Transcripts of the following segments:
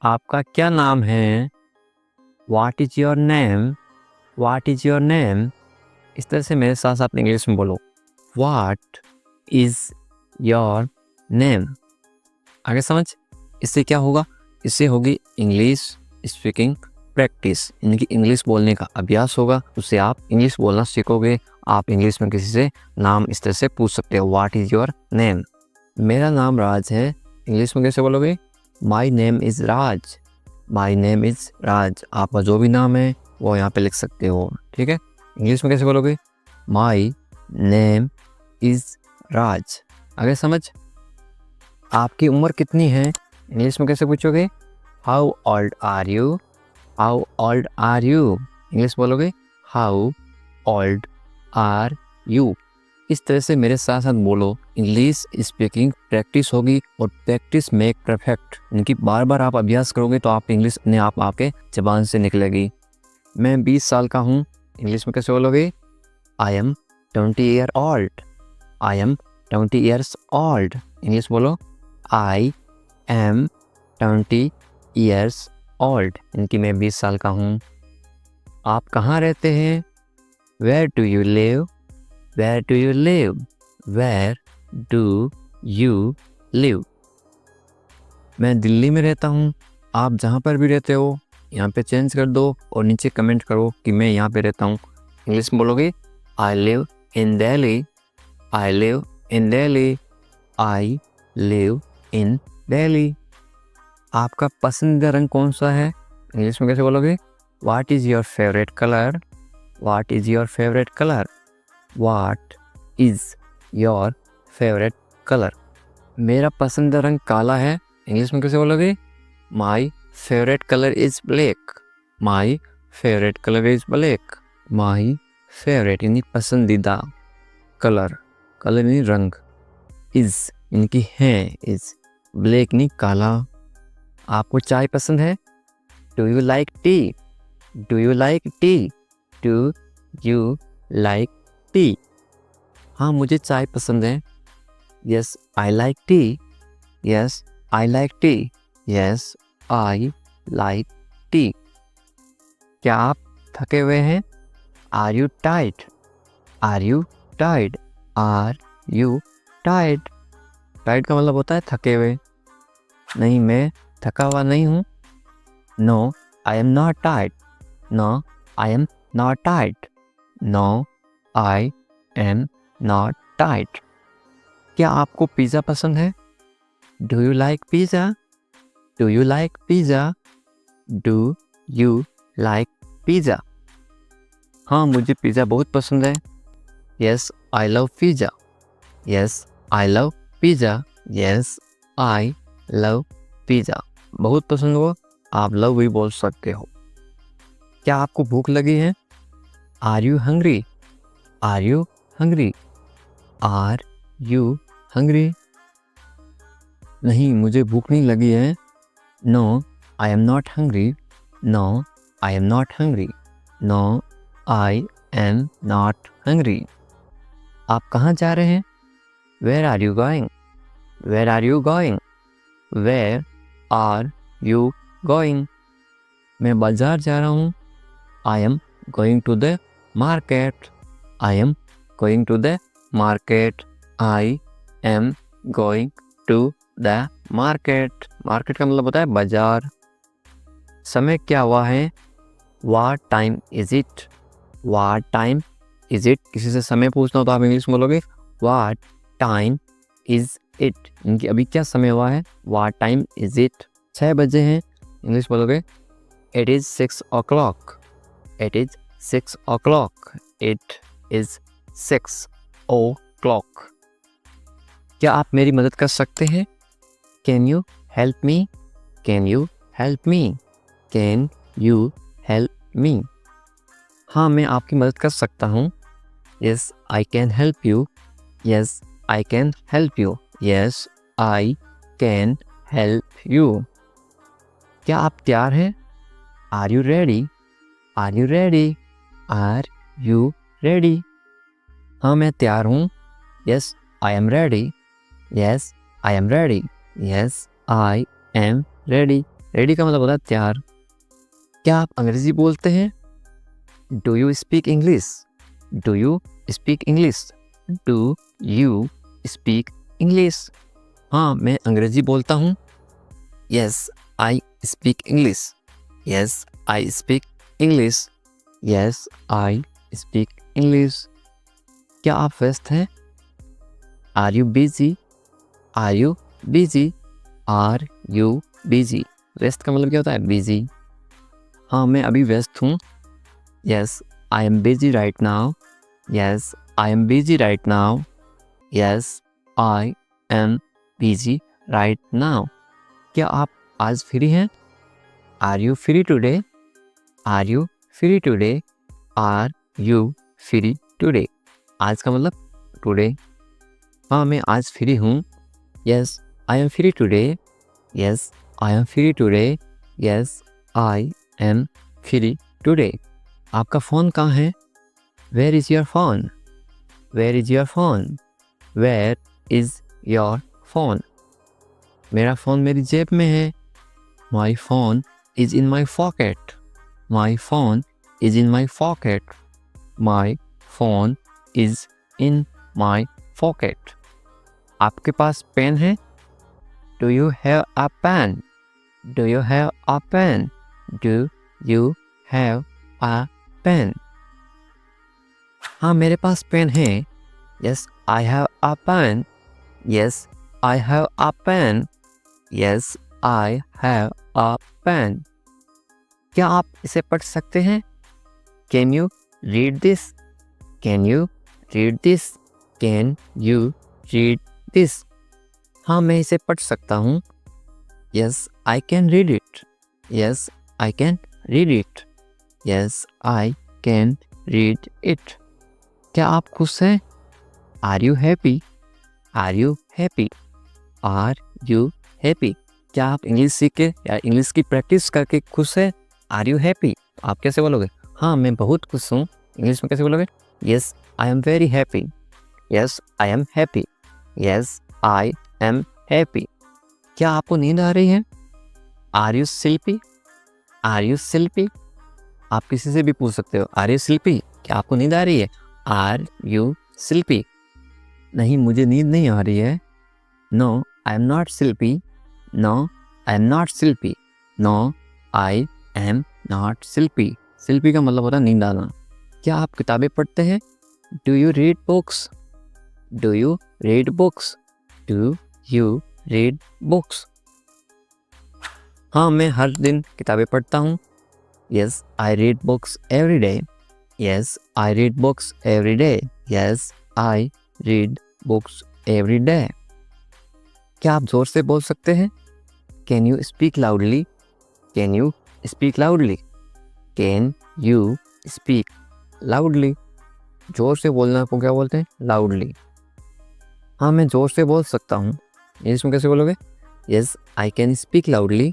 आपका क्या नाम है? What is your name? What is your name? इस तरह से मेरे साथ साथ इंग्लिश में बोलो। What is your name? आगे समझ? इससे क्या होगा? इससे होगी इंग्लिश स्पीकिंग प्रैक्टिस, यानी कि इंग्लिश बोलने का अभ्यास होगा। उससे आप इंग्लिश बोलना सीखोगे। आप इंग्लिश में किसी से नाम इस तरह से पूछ सकते हो, व्हाट इज़ योर नेम? मेरा नाम राज है। इंग्लिश में कैसे बोलोगे? My name is Raj. My name is Raj. आपका जो भी नाम है वो यहाँ पे लिख सकते हो, ठीक है? इंग्लिश में कैसे बोलोगे? माई नेम इज़ राज। आगे समझ? आपकी उम्र कितनी है? इंग्लिश में कैसे पूछोगे? How old are you? How old are you? English बोलोगे? हाउ ओल्ड आर यू? इस तरह से मेरे साथ साथ बोलो। इंग्लिश स्पीकिंग प्रैक्टिस होगी और प्रैक्टिस मेक परफेक्ट, यानी बार बार आप अभ्यास करोगे तो आप इंग्लिश अपने आप आपके जबान से निकलेगी। मैं 20 साल का हूँ। इंग्लिश में कैसे बोलोगे? I am 20 year old. I am 20 years old. English बोलो। आई एम 20 ईयर्स ओल्ड, इनकी मैं 20 साल का हूँ। आप कहाँ रहते हैं? Where do you live? Where do you live? Where do you live? मैं दिल्ली में रहता हूँ। आप जहाँ पर भी रहते हो यहाँ पे चेंज कर दो और नीचे कमेंट करो कि मैं यहाँ पे रहता हूँ। इंग्लिश में बोलोगे? I live in Delhi. I live in Delhi. I live in Delhi. आपका पसंदीदा रंग कौन सा है? इंग्लिश में कैसे बोलोगे? What is your favourite colour? What is your favourite colour? What is your favourite colour? मेरा पसंदीदा रंग काला है। इंग्लिश में कैसे बोलोगे? My favourite colour is black. My favourite colour is black. My favourite यानी पसंदीदा, कलर कलर यानी रंग, इज़ इनकी है, इज़ ब्लैक यानी काला। आपको चाय पसंद है? Do you like tea? Do you like tea? Do you like tea? हाँ, मुझे चाय पसंद है। Yes I like tea. Yes I like tea. Yes I like tea. क्या आप थके हुए हैं? Are you tired? Are you tired? Are you tired? Tired का मतलब होता है थके हुए। नहीं, मैं थका हुआ नहीं हूँ। No I am not tired. No I am not tired. No I am not tired. क्या आपको पिज़्ज़ा पसंद है? Do you like pizza? Do you like pizza? Do you like pizza? हाँ, मुझे पिज़्ज़ा बहुत पसंद है। Yes I love pizza. Yes I love pizza. Yes I love pizza. बहुत पसंद हो, आप लव भी बोल सकते हो। क्या आपको भूख लगी है? Are you hungry? Are you hungry? Are you hungry? नहीं, मुझे भूख नहीं लगी है। No I am not hungry. No I am not hungry. No I am not hungry. आप कहाँ जा रहे हैं? Where are you going? Where are you going? Where are you going? मैं बाजार जा रहा हूँ। I am going to the market. I am going to the market. I am going to the market. Market का मतलब होता है बाजार। समय क्या हुआ है? What time is it? What time is it? किसी से समय पूछना हो तो आप इंग्लिश में बोलोगे व्हाट टाइम इज इट, इनकी अभी क्या समय हुआ है? What time is it? 6 बजे हैं। इंग्लिश बोलोगे it is 6 o'clock। It is 6 o'clock। It is 6 o'clock। क्या आप मेरी मदद कर सकते हैं? Can you help me? Can you help me? Can you help me? हाँ, मैं आपकी मदद कर सकता हूँ। Yes I can help you. Yes I can help you. Yes I can help you. क्या आप तैयार हैं? Are you ready? Are you ready? Are you ready? हाँ, मैं तैयार हूँ। Yes I am ready. Yes I am ready. Yes I am ready. Ready का मतलब होता है तैयार। क्या आप अंग्रेजी बोलते हैं? Do you speak English? Do you speak English? Do you speak English? हाँ, मैं अंग्रेजी बोलता हूँ। Yes I speak English. Yes I speak English. Yes I speak English. क्या आप व्यस्त हैं? Are you busy? Are you busy? Are you busy? व्यस्त का मतलब क्या होता है? बिजी। हाँ, मैं अभी व्यस्त हूँ। Yes I am busy right now. Yes I am busy right now. Yes I am busy right now. क्या आप आज फ्री हैं? Are you free today? Are you free today? Are you free today? आज का मतलब today. हाँ, मैं आज फ्री हूँ। Yes I am free today. Yes I am free today. Yes I am free today. आपका फ़ोन कहाँ है? Where is your phone? Where is your phone? Where is your phone? मेरा फ़ोन मेरी जेब में है। My phone is in my pocket. My phone is in my pocket. My phone is in my pocket. आपके पास pen है? Do you have a pen? Do you have a pen? Do you have a pen? हाँ, मेरे पास pen है। Yes I have a pen. Yes I have a pen. Yes I have a pen. क्या आप इसे पढ़ सकते हैं? Can you read this? Can you read this? Can you read this? हाँ, मैं इसे पढ़ सकता हूँ। Yes I can read it. Yes I can read it. Yes I can read it. क्या आप खुश हैं? Are you happy? Are you happy? Are you happy? क्या आप इंग्लिश सीख के या इंग्लिश की प्रैक्टिस करके खुश हैं? Are you happy? आप कैसे बोलोगे? हाँ, मैं बहुत खुश हूँ। इंग्लिश में कैसे बोलोगे? Yes I am very happy. Yes I am happy. Yes I am happy. क्या आपको नींद आ रही है? Are you sleepy? Are you sleepy? आप किसी से भी पूछ सकते हो, आर यू स्लीपी? क्या आपको नींद आ रही है? Are you sleepy? नहीं, मुझे नींद नहीं आ रही है। No I am not sleepy. No I am not sleepy. No I am not sleepy. Sleepy का मतलब होता है नींद आना। क्या आप किताबें पढ़ते हैं? Do you read books? Do you read books? Do you read books? हाँ, मैं हर दिन किताबें पढ़ता हूँ। Yes I read books every day. Yes I read books every day. Yes I read books every day. क्या आप जोर से बोल सकते हैं? Can you speak loudly? Can you speak loudly? Can you speak loudly? जोर से बोलना को क्या बोलते हैं? लाउडली। हाँ, मैं जोर से बोल सकता हूँ। इसमें कैसे बोलोगे? Yes I can speak loudly.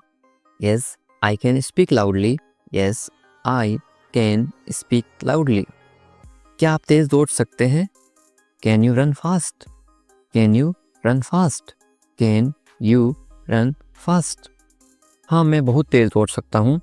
Yes I can speak loudly. Yes I can speak loudly. क्या आप तेज़ दौड़ सकते हैं? Can you run fast? Can you run fast? Can you run fast? हाँ, मैं बहुत तेज़ दौड़ सकता हूँ।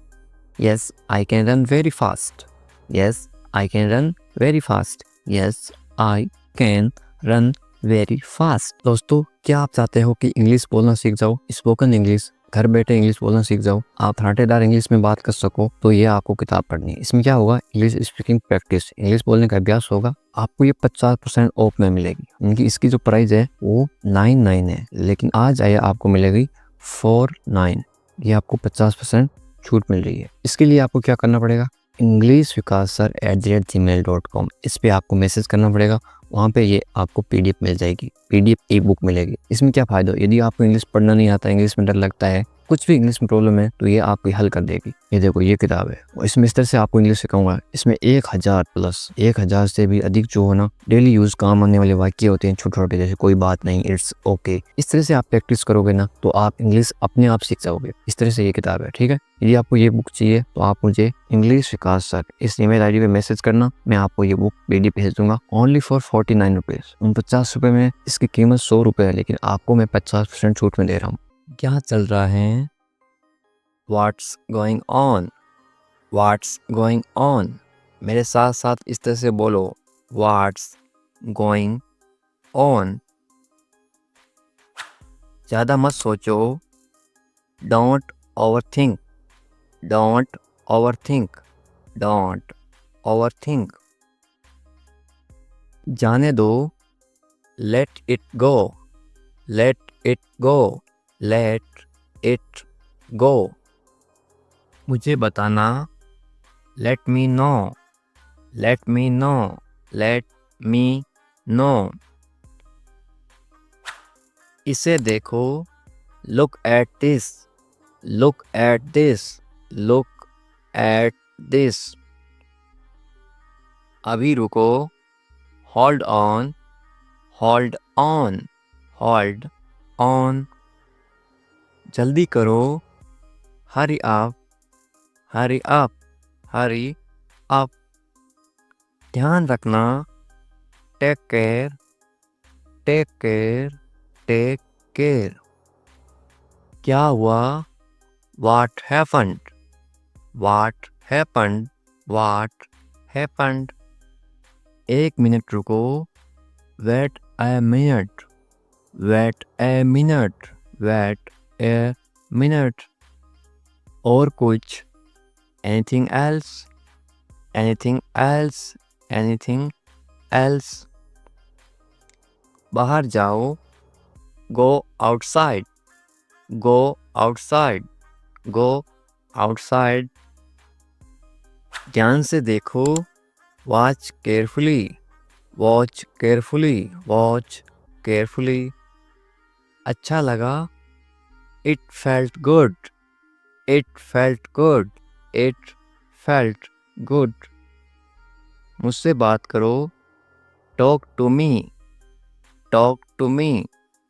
Yes I can run very fast. Yes I can run very fast. Yes I can run very fast. दोस्तों, क्या आप चाहते हो कि इंग्लिश बोलना सीख जाओ, स्पोकन इंग्लिश, घर बैठे इंग्लिश बोलना सीख जाओ, आप थर्टेदार इंग्लिश में बात कर सको, तो ये आपको किताब पढ़नी है। इसमें क्या होगा? इंग्लिश स्पीकिंग प्रैक्टिस, इंग्लिश बोलने का अभ्यास होगा। आपको ये 50% ऑफ में मिलेगी। इनकी इसकी जो प्राइस है वो 99 है, लेकिन आज आया आपको मिलेगी 49। ये आपको 50% छूट मिल रही है। इसके लिए आपको क्या करना पड़ेगा? englishvikassar@gmail.com इस पे आपको मैसेज करना पड़ेगा। वहाँ पे ये आपको पीडीएफ मिल जाएगी, पीडीएफ ई बुक मिलेगी। इसमें क्या फ़ायदा? यदि आपको इंग्लिश पढ़ना नहीं आता, इंग्लिश में डर लगता है, कुछ भी इंग्लिश में प्रॉब्लम है, तो ये आपकी हल कर देगी। ये देखो, ये किताब है और इसमें इस तरह से आपको इंग्लिश सिखाऊंगा। इसमें 1000 से भी अधिक जो है ना डेली यूज काम आने वाले वाक्य होते हैं, छोटे छोटे, जैसे कोई बात नहीं, इट्स ओके। इस तरह से आप प्रैक्टिस करोगे ना तो आप इंग्लिश अपने आप सीख जाओगे। इस तरह से ये किताब है, ठीक है। यदि आपको ये बुक चाहिए तो आप मुझे इंग्लिश विकास सर इस ईमेल आईडी पे मैसेज करना, मैं आपको ये बुक पीडीएफ भेज दूंगा ओनली फॉर 49 रुपीज। 49 में इसकी कीमत 100 रुपये है, लेकिन आपको मैं 50% छूट में दे रहा हूँ। क्या चल रहा है? What's going on? What's going on? मेरे साथ साथ इस तरह से बोलो. What's going on? ज़्यादा मत सोचो. Don't overthink. Don't overthink. Don't overthink. जाने दो. Let it go. Let it go. Let it go. मुझे बताना. Let me know. Let me know. Let me know. इसे देखो. Look at this. Look at this. Look at this. अभी रुको. Hold on. Hold on. Hold on. जल्दी करो. Hurry up. Hurry up. Hurry up. ध्यान रखना. Take care. Take care. Take care. क्या हुआ? What happened? What happened? What happened? 1 minute रुको. Wait a minute. Wait a minute. Wait a minute. और कुछ? Anything else? Anything else? Anything else? बाहर जाओ. Go outside. Go outside. Go outside. ध्यान से देखो. Watch carefully. Watch carefully. Watch carefully. अच्छा लगा. It felt good. It felt good. It felt good. मुझसे बात करो. Talk to me. Talk to me.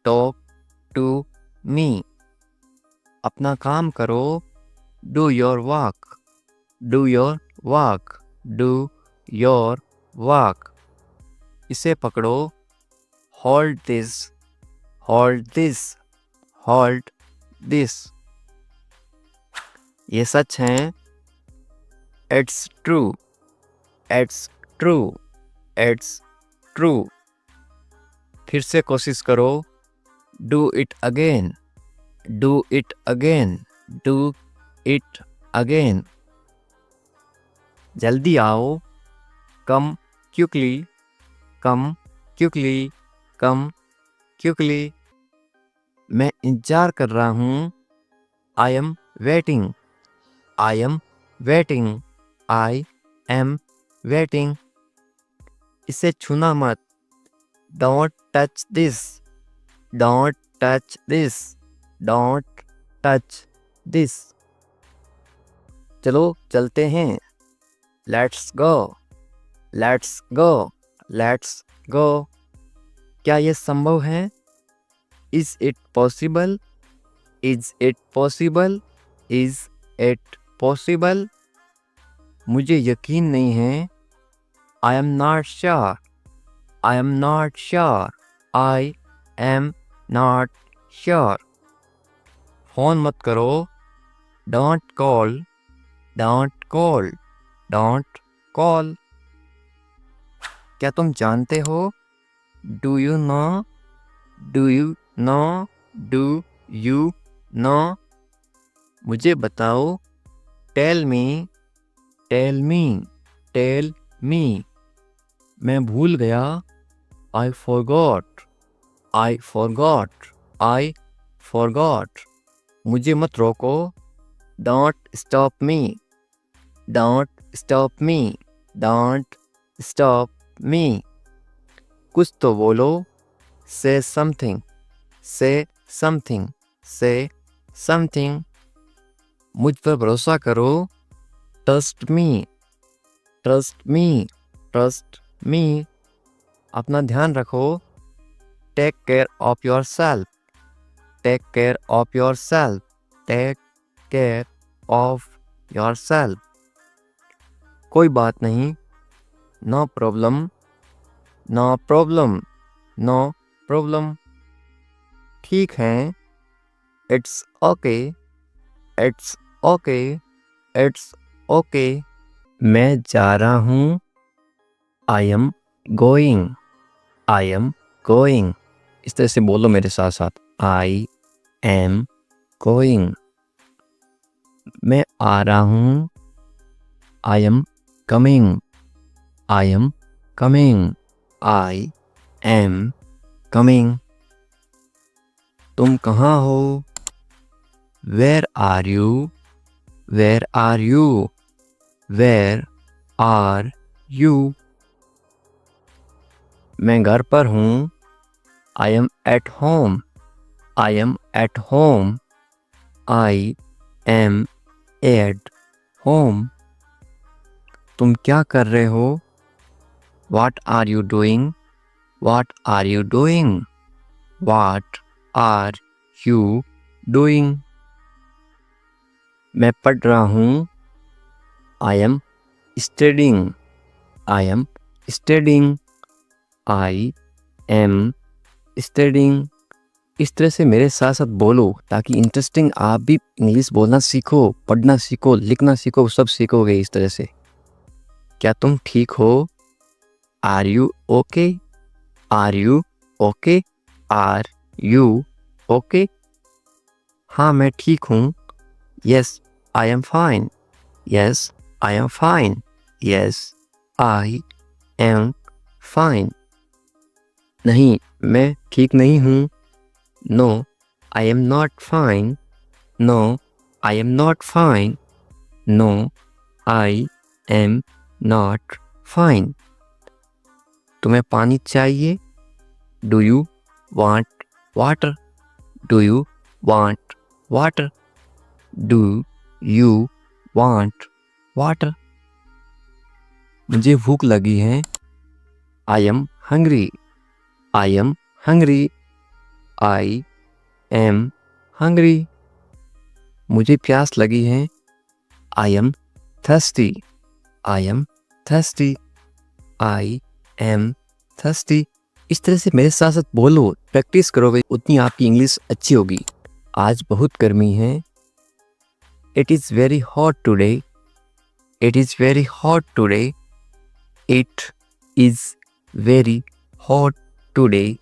Talk to me. अपना काम करो. Do your work. Do your work. Do your work. इसे पकड़ो. Hold this. Hold this. Hold this. ये सच है. It's true. It's true. It's true. फिर से कोशिश करो. Do it again. Do it again. Do it again. जल्दी आओ. Come quickly. Come quickly. Come quickly. मैं इंतजार कर रहा हूँ. I am waiting. I am waiting. I am waiting. इसे छूना मत. Don't touch this. Don't touch this. Don't touch this. चलो चलते हैं. Let's go. Let's go. Let's go. क्या ये संभव है? Is it possible? Is it possible? Is it possible? मुझे यकीन नहीं है. I am not sure. I am not sure. I am not sure. Phone मत करो. Don't call. Don't call. Don't call. क्या तुम जानते हो? Do you know? Do you know? Do you know? मुझे बताओ. Tell me. Tell me. Tell me. मैं भूल गया. I forgot. I forgot. I forgot. मुझे मत रोको. Don't stop me. Don't stop me. Don't stop me. कुछ तो बोलो. Say something. Say something. Say something. मुझ पर भरोसा करो. Trust me. Trust me. Trust me. अपना ध्यान रखो. Take care of yourself. Take care of yourself. Take care of yourself. कोई बात नहीं. No problem. No problem. No problem. ठीक है. It's okay. It's okay, it's okay. मैं जा रहा हूँ। I am going, I am going. इस तरह से बोलो मेरे साथ साथ, आई एम गोइंग। मैं आ रहा हूँ। I am coming, I am coming, I am coming. तुम कहाँ हो? Where are you, where are you, where are you. मैं घर पर हूँ। I am at home, I am at home, I am at home. तुम क्या कर रहे हो? What are you doing? What are you doing? What are you doing? मैं पढ़ रहा हूँ। I am studying, I am studying, I am studying। इस तरह से मेरे साथ साथ बोलो ताकि इंटरेस्टिंग आप भी इंग्लिश बोलना सीखो, पढ़ना सीखो, लिखना सीखो, सब सीखोगे इस तरह से। क्या तुम ठीक हो? Are you okay? Are you okay? Are you okay? हाँ मैं ठीक हूँ। Yes I am fine, yes I am fine, yes I am fine. नहीं मैं ठीक नहीं हूँ। No I am not fine, no I am not fine, no I am not fine. तुम्हें पानी चाहिए? Do you want water, do you want water, do you want water. मुझे भूख लगी है। I am hungry, I am hungry, I am hungry. मुझे प्यास लगी है। I am thirsty, I am thirsty, I am thirsty. इस तरह से मेरे साथ साथ बोलो, प्रैक्टिस करोगे उतनी आपकी इंग्लिश अच्छी होगी। आज बहुत गर्मी है। It is very hot today, it is very hot today, it is very hot today.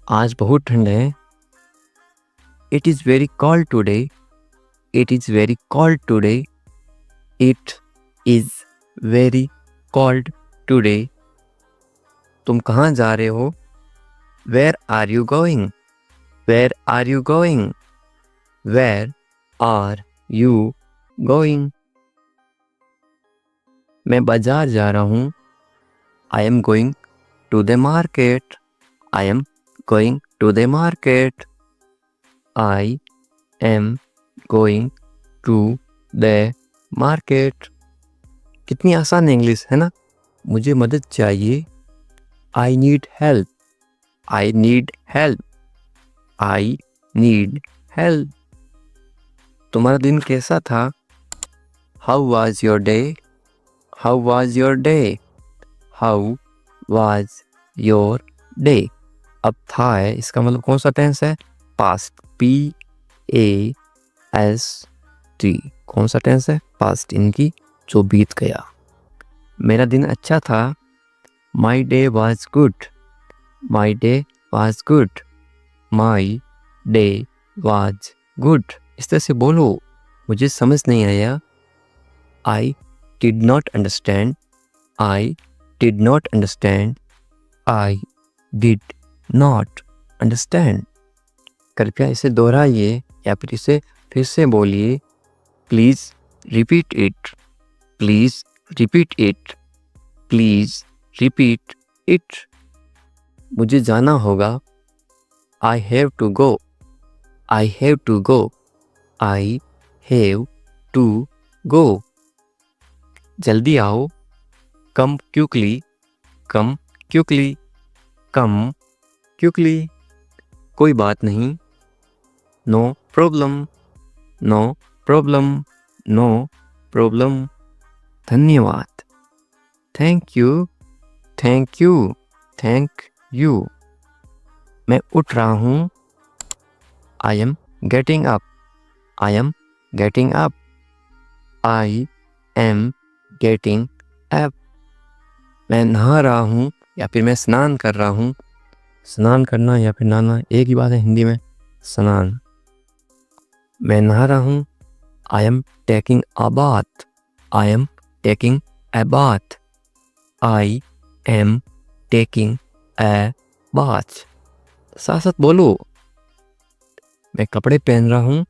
आज बहुत ठंड है। It is very cold today, it is very cold today, it is very cold today. तुम कहाँ जा रहे हो? Where are you going, where are you going, where are you going. मैं बाजार जा रहा हूँ। I am going to the market, I am going to the market, I am going to the market. कितनी आसान इंग्लिश है ना। मुझे मदद चाहिए। I need help, I need help, I need help. तुम्हारा दिन कैसा था? How was your day, how was your day, how was your day. अब था है, इसका मतलब कौन सा टेंस है? Past, P A S T. कौन सा टेंस है? पास्ट, इनकी जो बीत गया। मेरा दिन अच्छा था। My day was good, my day was good, my day was good. इस तरह से बोलो। मुझे समझ नहीं आया। I did not understand, I did not understand, I did not understand. कृपया इसे दोहराइए या फिर इसे फिर से बोलिए। Please repeat it, please repeat it, please repeat it. मुझे जाना होगा। I have to go, I have to go, I have to go. जल्दी आओ। Come quickly, come quickly, come quickly. कोई बात नहीं। No problem, no problem, no problem. धन्यवाद। Thank you, thank you, thank you. मैं उठ रहा हूँ। I am getting up, I am getting up, I am getting up. मैं नहा रहा हूँ या फिर मैं स्नान कर रहा हूँ। स्नान करना या फिर नहाना एक ही बात है हिंदी में, स्नान। मैं नहा रहा हूँ, I am taking a bath, I am taking a bath, I am taking a bath. साथ साथ बोलो। मैं कपड़े पहन रहा हूँ,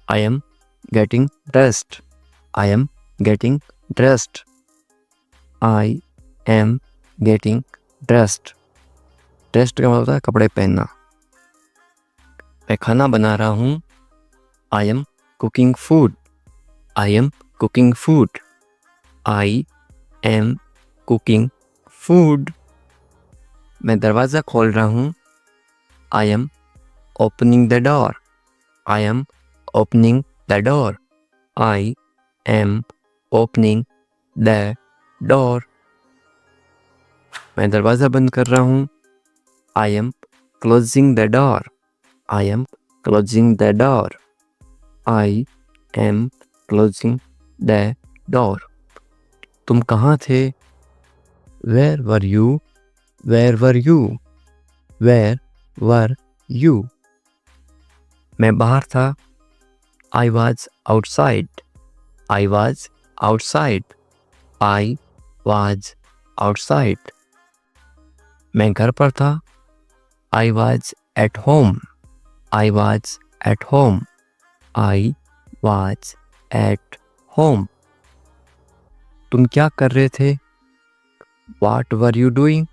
I am getting dressed, I am getting dressed, I am getting dressed. Dressed का मतलब होता है कपड़े पहनना। मैं खाना बना रहा हूँ, I am cooking food, I am cooking food, I am cooking food. मैं दरवाज़ा खोल रहा हूँ, I am opening the door, I am opening the door, I am opening the door. मैं दरवाज़ा बंद कर रहा हूँ, I am closing the door, I am closing the door, I am closing the door. तुम कहाँ थे? Where were you, where were you, where were you. मैं बाहर था, I was outside, I was outside, I was outside. मैं घर पर था, I was at home, I was at home, I was at home. तुम क्या कर रहे थे? What were you doing?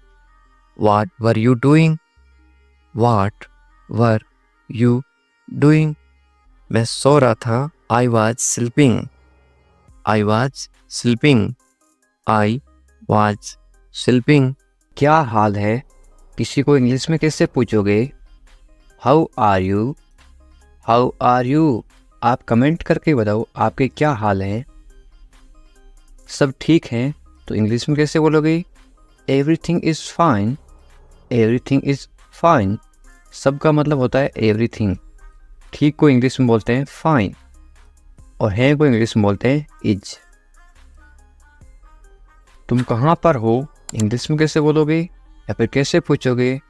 What were you doing? What were you doing? मैं सो रहा था, I was sleeping, I was sleeping, I was sleeping। क्या हाल है? किसी को इंग्लिश में कैसे पूछोगे? How are you? How are you? आप कमेंट करके बताओ आपके क्या हाल हैं। सब ठीक हैं तो इंग्लिश में कैसे बोलोगे? Everything is fine, everything is fine. सब का मतलब होता है एवरीथिंग। ठीक को इंग्लिश में बोलते हैं फाइन, और है को इंग्लिश में बोलते हैं इज। तुम कहाँ पर हो इंग्लिश में कैसे बोलोगे या फिर कैसे पूछोगे?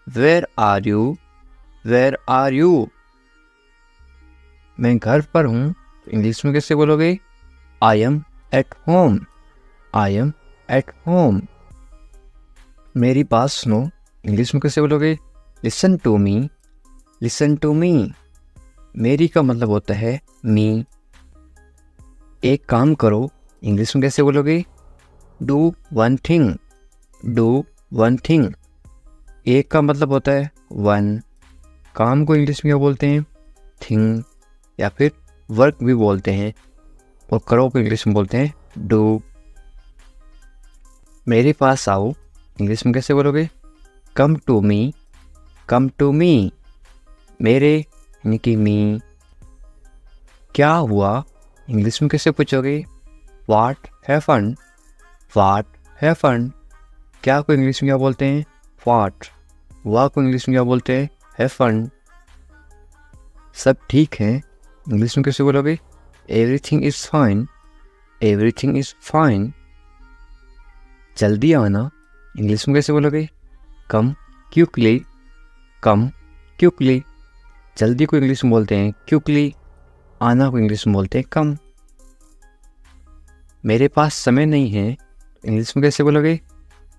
Where are you, where are you. मैं घर पर हूँ इंग्लिश में कैसे बोलोगे? I am at home, I am at home. मेरी बात सुनो इंग्लिश में कैसे बोलोगे? Listen to me, listen to me. मेरी का मतलब होता है मी। एक काम करो इंग्लिश में कैसे बोलोगे? Do one thing, do one thing. एक का मतलब होता है वन। काम को इंग्लिश में क्या बोलते हैं? थिंग, या फिर वर्क भी बोलते हैं। और करो को इंग्लिश में बोलते हैं डू। मेरे पास आओ इंग्लिश में कैसे बोलोगे? Come to me, come to me. मेरे यानी कि मी। क्या हुआ इंग्लिश में कैसे पूछोगे? What happened, what happened. क्या को इंग्लिश में क्या बोलते हैं? व्हाट। हुआ को इंग्लिश में क्या बोलते हैं? हैपेंड। सब ठीक है इंग्लिश में कैसे बोलोगे? Everything is fine, everything is fine. जल्दी आना इंग्लिश में कैसे बोलोगे? कम क्विकली, कम क्विकली। जल्दी को इंग्लिश में बोलते हैं क्विकली, आना को इंग्लिश में बोलते हैं कम। मेरे पास समय नहीं है इंग्लिश में कैसे बोलोगे?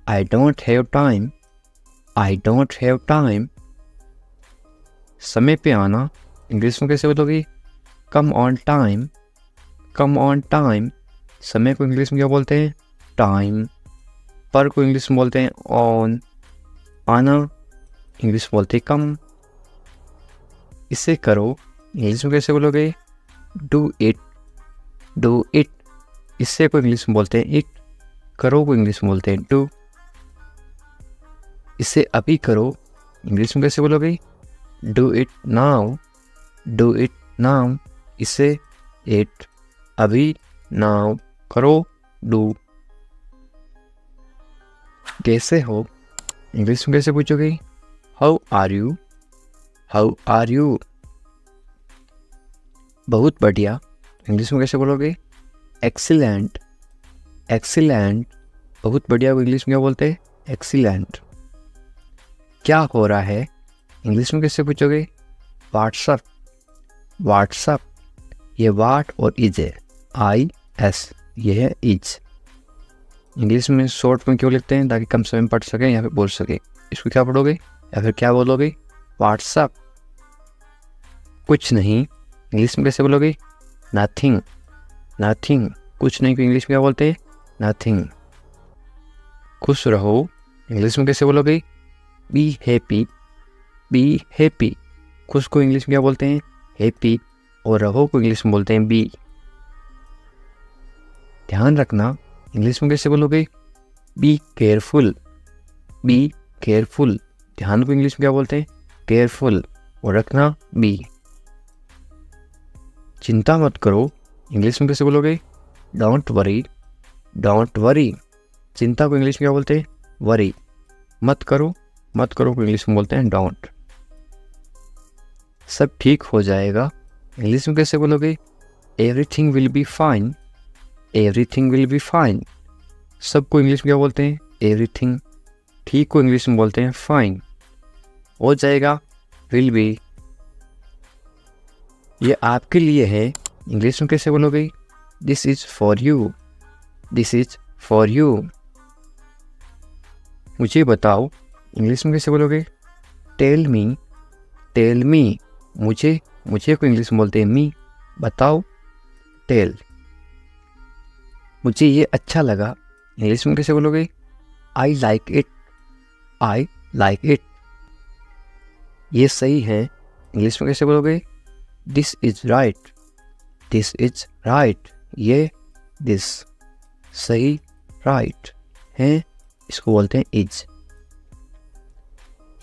I don't have time, I don't have time. समय पे आना इंग्लिश में कैसे बोलोगे? Come on time, come on time. समय को इंग्लिश में क्या बोलते हैं? टाइम। पर को इंग्लिश में बोलते हैं ऑन। आना इंग्लिश में बोलते हैं कम। इसे करो इंग्लिश में कैसे बोलोगे? Do it, do it. इससे को इंग्लिश में बोलते हैं इट। करो को इंग्लिश में बोलते हैं डू। इसे अभी करो इंग्लिश में कैसे बोलोगे? Do it now, do it now. इसे इट, अभी, नाउ, करो, डू। कैसे हो इंग्लिश में कैसे पूछोगे? How are you, how are you. बहुत बढ़िया इंग्लिश में कैसे बोलोगे? एक्सीलेंट। एक्सीलेंट, बहुत बढ़िया को इंग्लिश में क्या बोलते हैं? एक्सीलेंट। क्या हो रहा है इंग्लिश में कैसे पूछोगे? व्हाट्सअप। व्हाट्सअप, ये वाट और इज है, IS, ये है इज। इंग्लिश में शॉर्ट में क्यों लिखते हैं? ताकि कम समय में पढ़ सकें या फिर बोल सकें। इसको क्या पढ़ोगे या फिर क्या बोलोगे? व्हाट्सअप। कुछ नहीं इंग्लिश में कैसे बोलोगे? नथिंग। नथिंग, कुछ नहीं को इंग्लिश में क्या बोलते हैं? नथिंग। खुश रहो इंग्लिश में कैसे बोलोगे? Be happy. बी हैप्पी, खुश को इंग्लिश में क्या बोलते हैं? हैप्पी, और रहो को इंग्लिश में बोलते हैं बी। ध्यान रखना इंग्लिश में कैसे बोलोगे? Be careful. बी केयरफुल, ध्यान को इंग्लिश में क्या बोलते हैं? केयरफुल, और रखना बी। चिंता मत करो इंग्लिश में कैसे बोलोगे? Don't worry. डोंट वरी, चिंता को इंग्लिश में क्या बोलते हैं? वरी। मत करो, मत करो को इंग्लिश में बोलते हैं डोंट। सब ठीक हो जाएगा इंग्लिश में कैसे बोलोगे? Everything will be fine. Everything will be fine, सबको इंग्लिश में क्या बोलते हैं? एवरीथिंग। ठीक को इंग्लिश में बोलते हैं फाइन। हो जाएगा विल बी। ये आपके लिए है इंग्लिश में कैसे बोलोगे? This is for you. This is for you. मुझे बताओ इंग्लिश में कैसे बोलोगे? टेल मी। टेल मी, मुझे, मुझे को इंग्लिश में बोलते हैं मी। बताओ, टेल। मुझे ये अच्छा लगा इंग्लिश में कैसे बोलोगे? I like it. I like it. ये सही है इंग्लिश में कैसे बोलोगे? This is right. This is right, ये दिस। सही, राइट है, इसको बोलते हैं इज।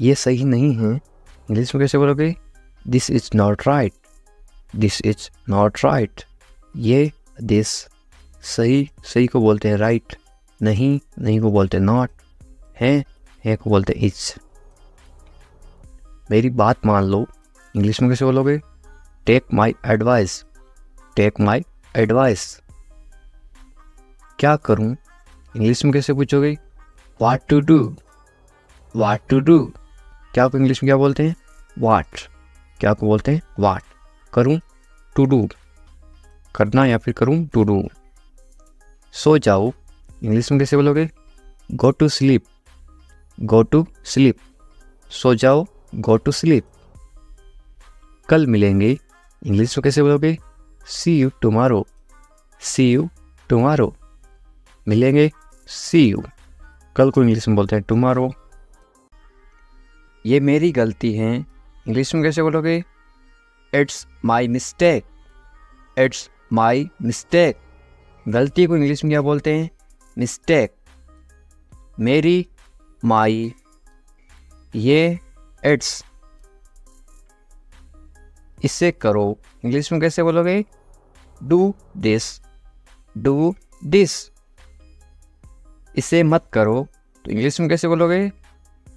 ये सही नहीं है इंग्लिश में कैसे बोलोगे? This is not right. This is not right, ये दिस। सही, सही को बोलते हैं राइट। नहीं, नहीं को बोलते हैं नॉट। है को बोलते हैं इज। मेरी बात मान लो इंग्लिश में कैसे बोलोगे? Take my advice. Take my advice. क्या करूं इंग्लिश में कैसे पूछोगे? What to do. What to do, क्या को इंग्लिश में क्या बोलते हैं? व्हाट। क्या को बोलते हैं? व्हाट। करूं, टू डू, करना या फिर करूं, टू डू। सो जाओ इंग्लिश में कैसे बोलोगे? Go to sleep. Go to sleep, सो जाओ, गो टू स्लीप। कल मिलेंगे इंग्लिश में कैसे बोलोगे? See you tomorrow. See you tomorrow, मिलेंगे, सी यू। कल को इंग्लिश में बोलते हैं टुमारो। ये मेरी गलती है इंग्लिश में कैसे बोलोगे? It's my mistake. It's my mistake, गलती को इंग्लिश में क्या बोलते हैं? मिस्टेक। मेरी, माई, ये इट्स। इसे करो इंग्लिश में कैसे बोलोगे? Do this. Do this. इसे मत करो तो इंग्लिश में कैसे बोलोगे?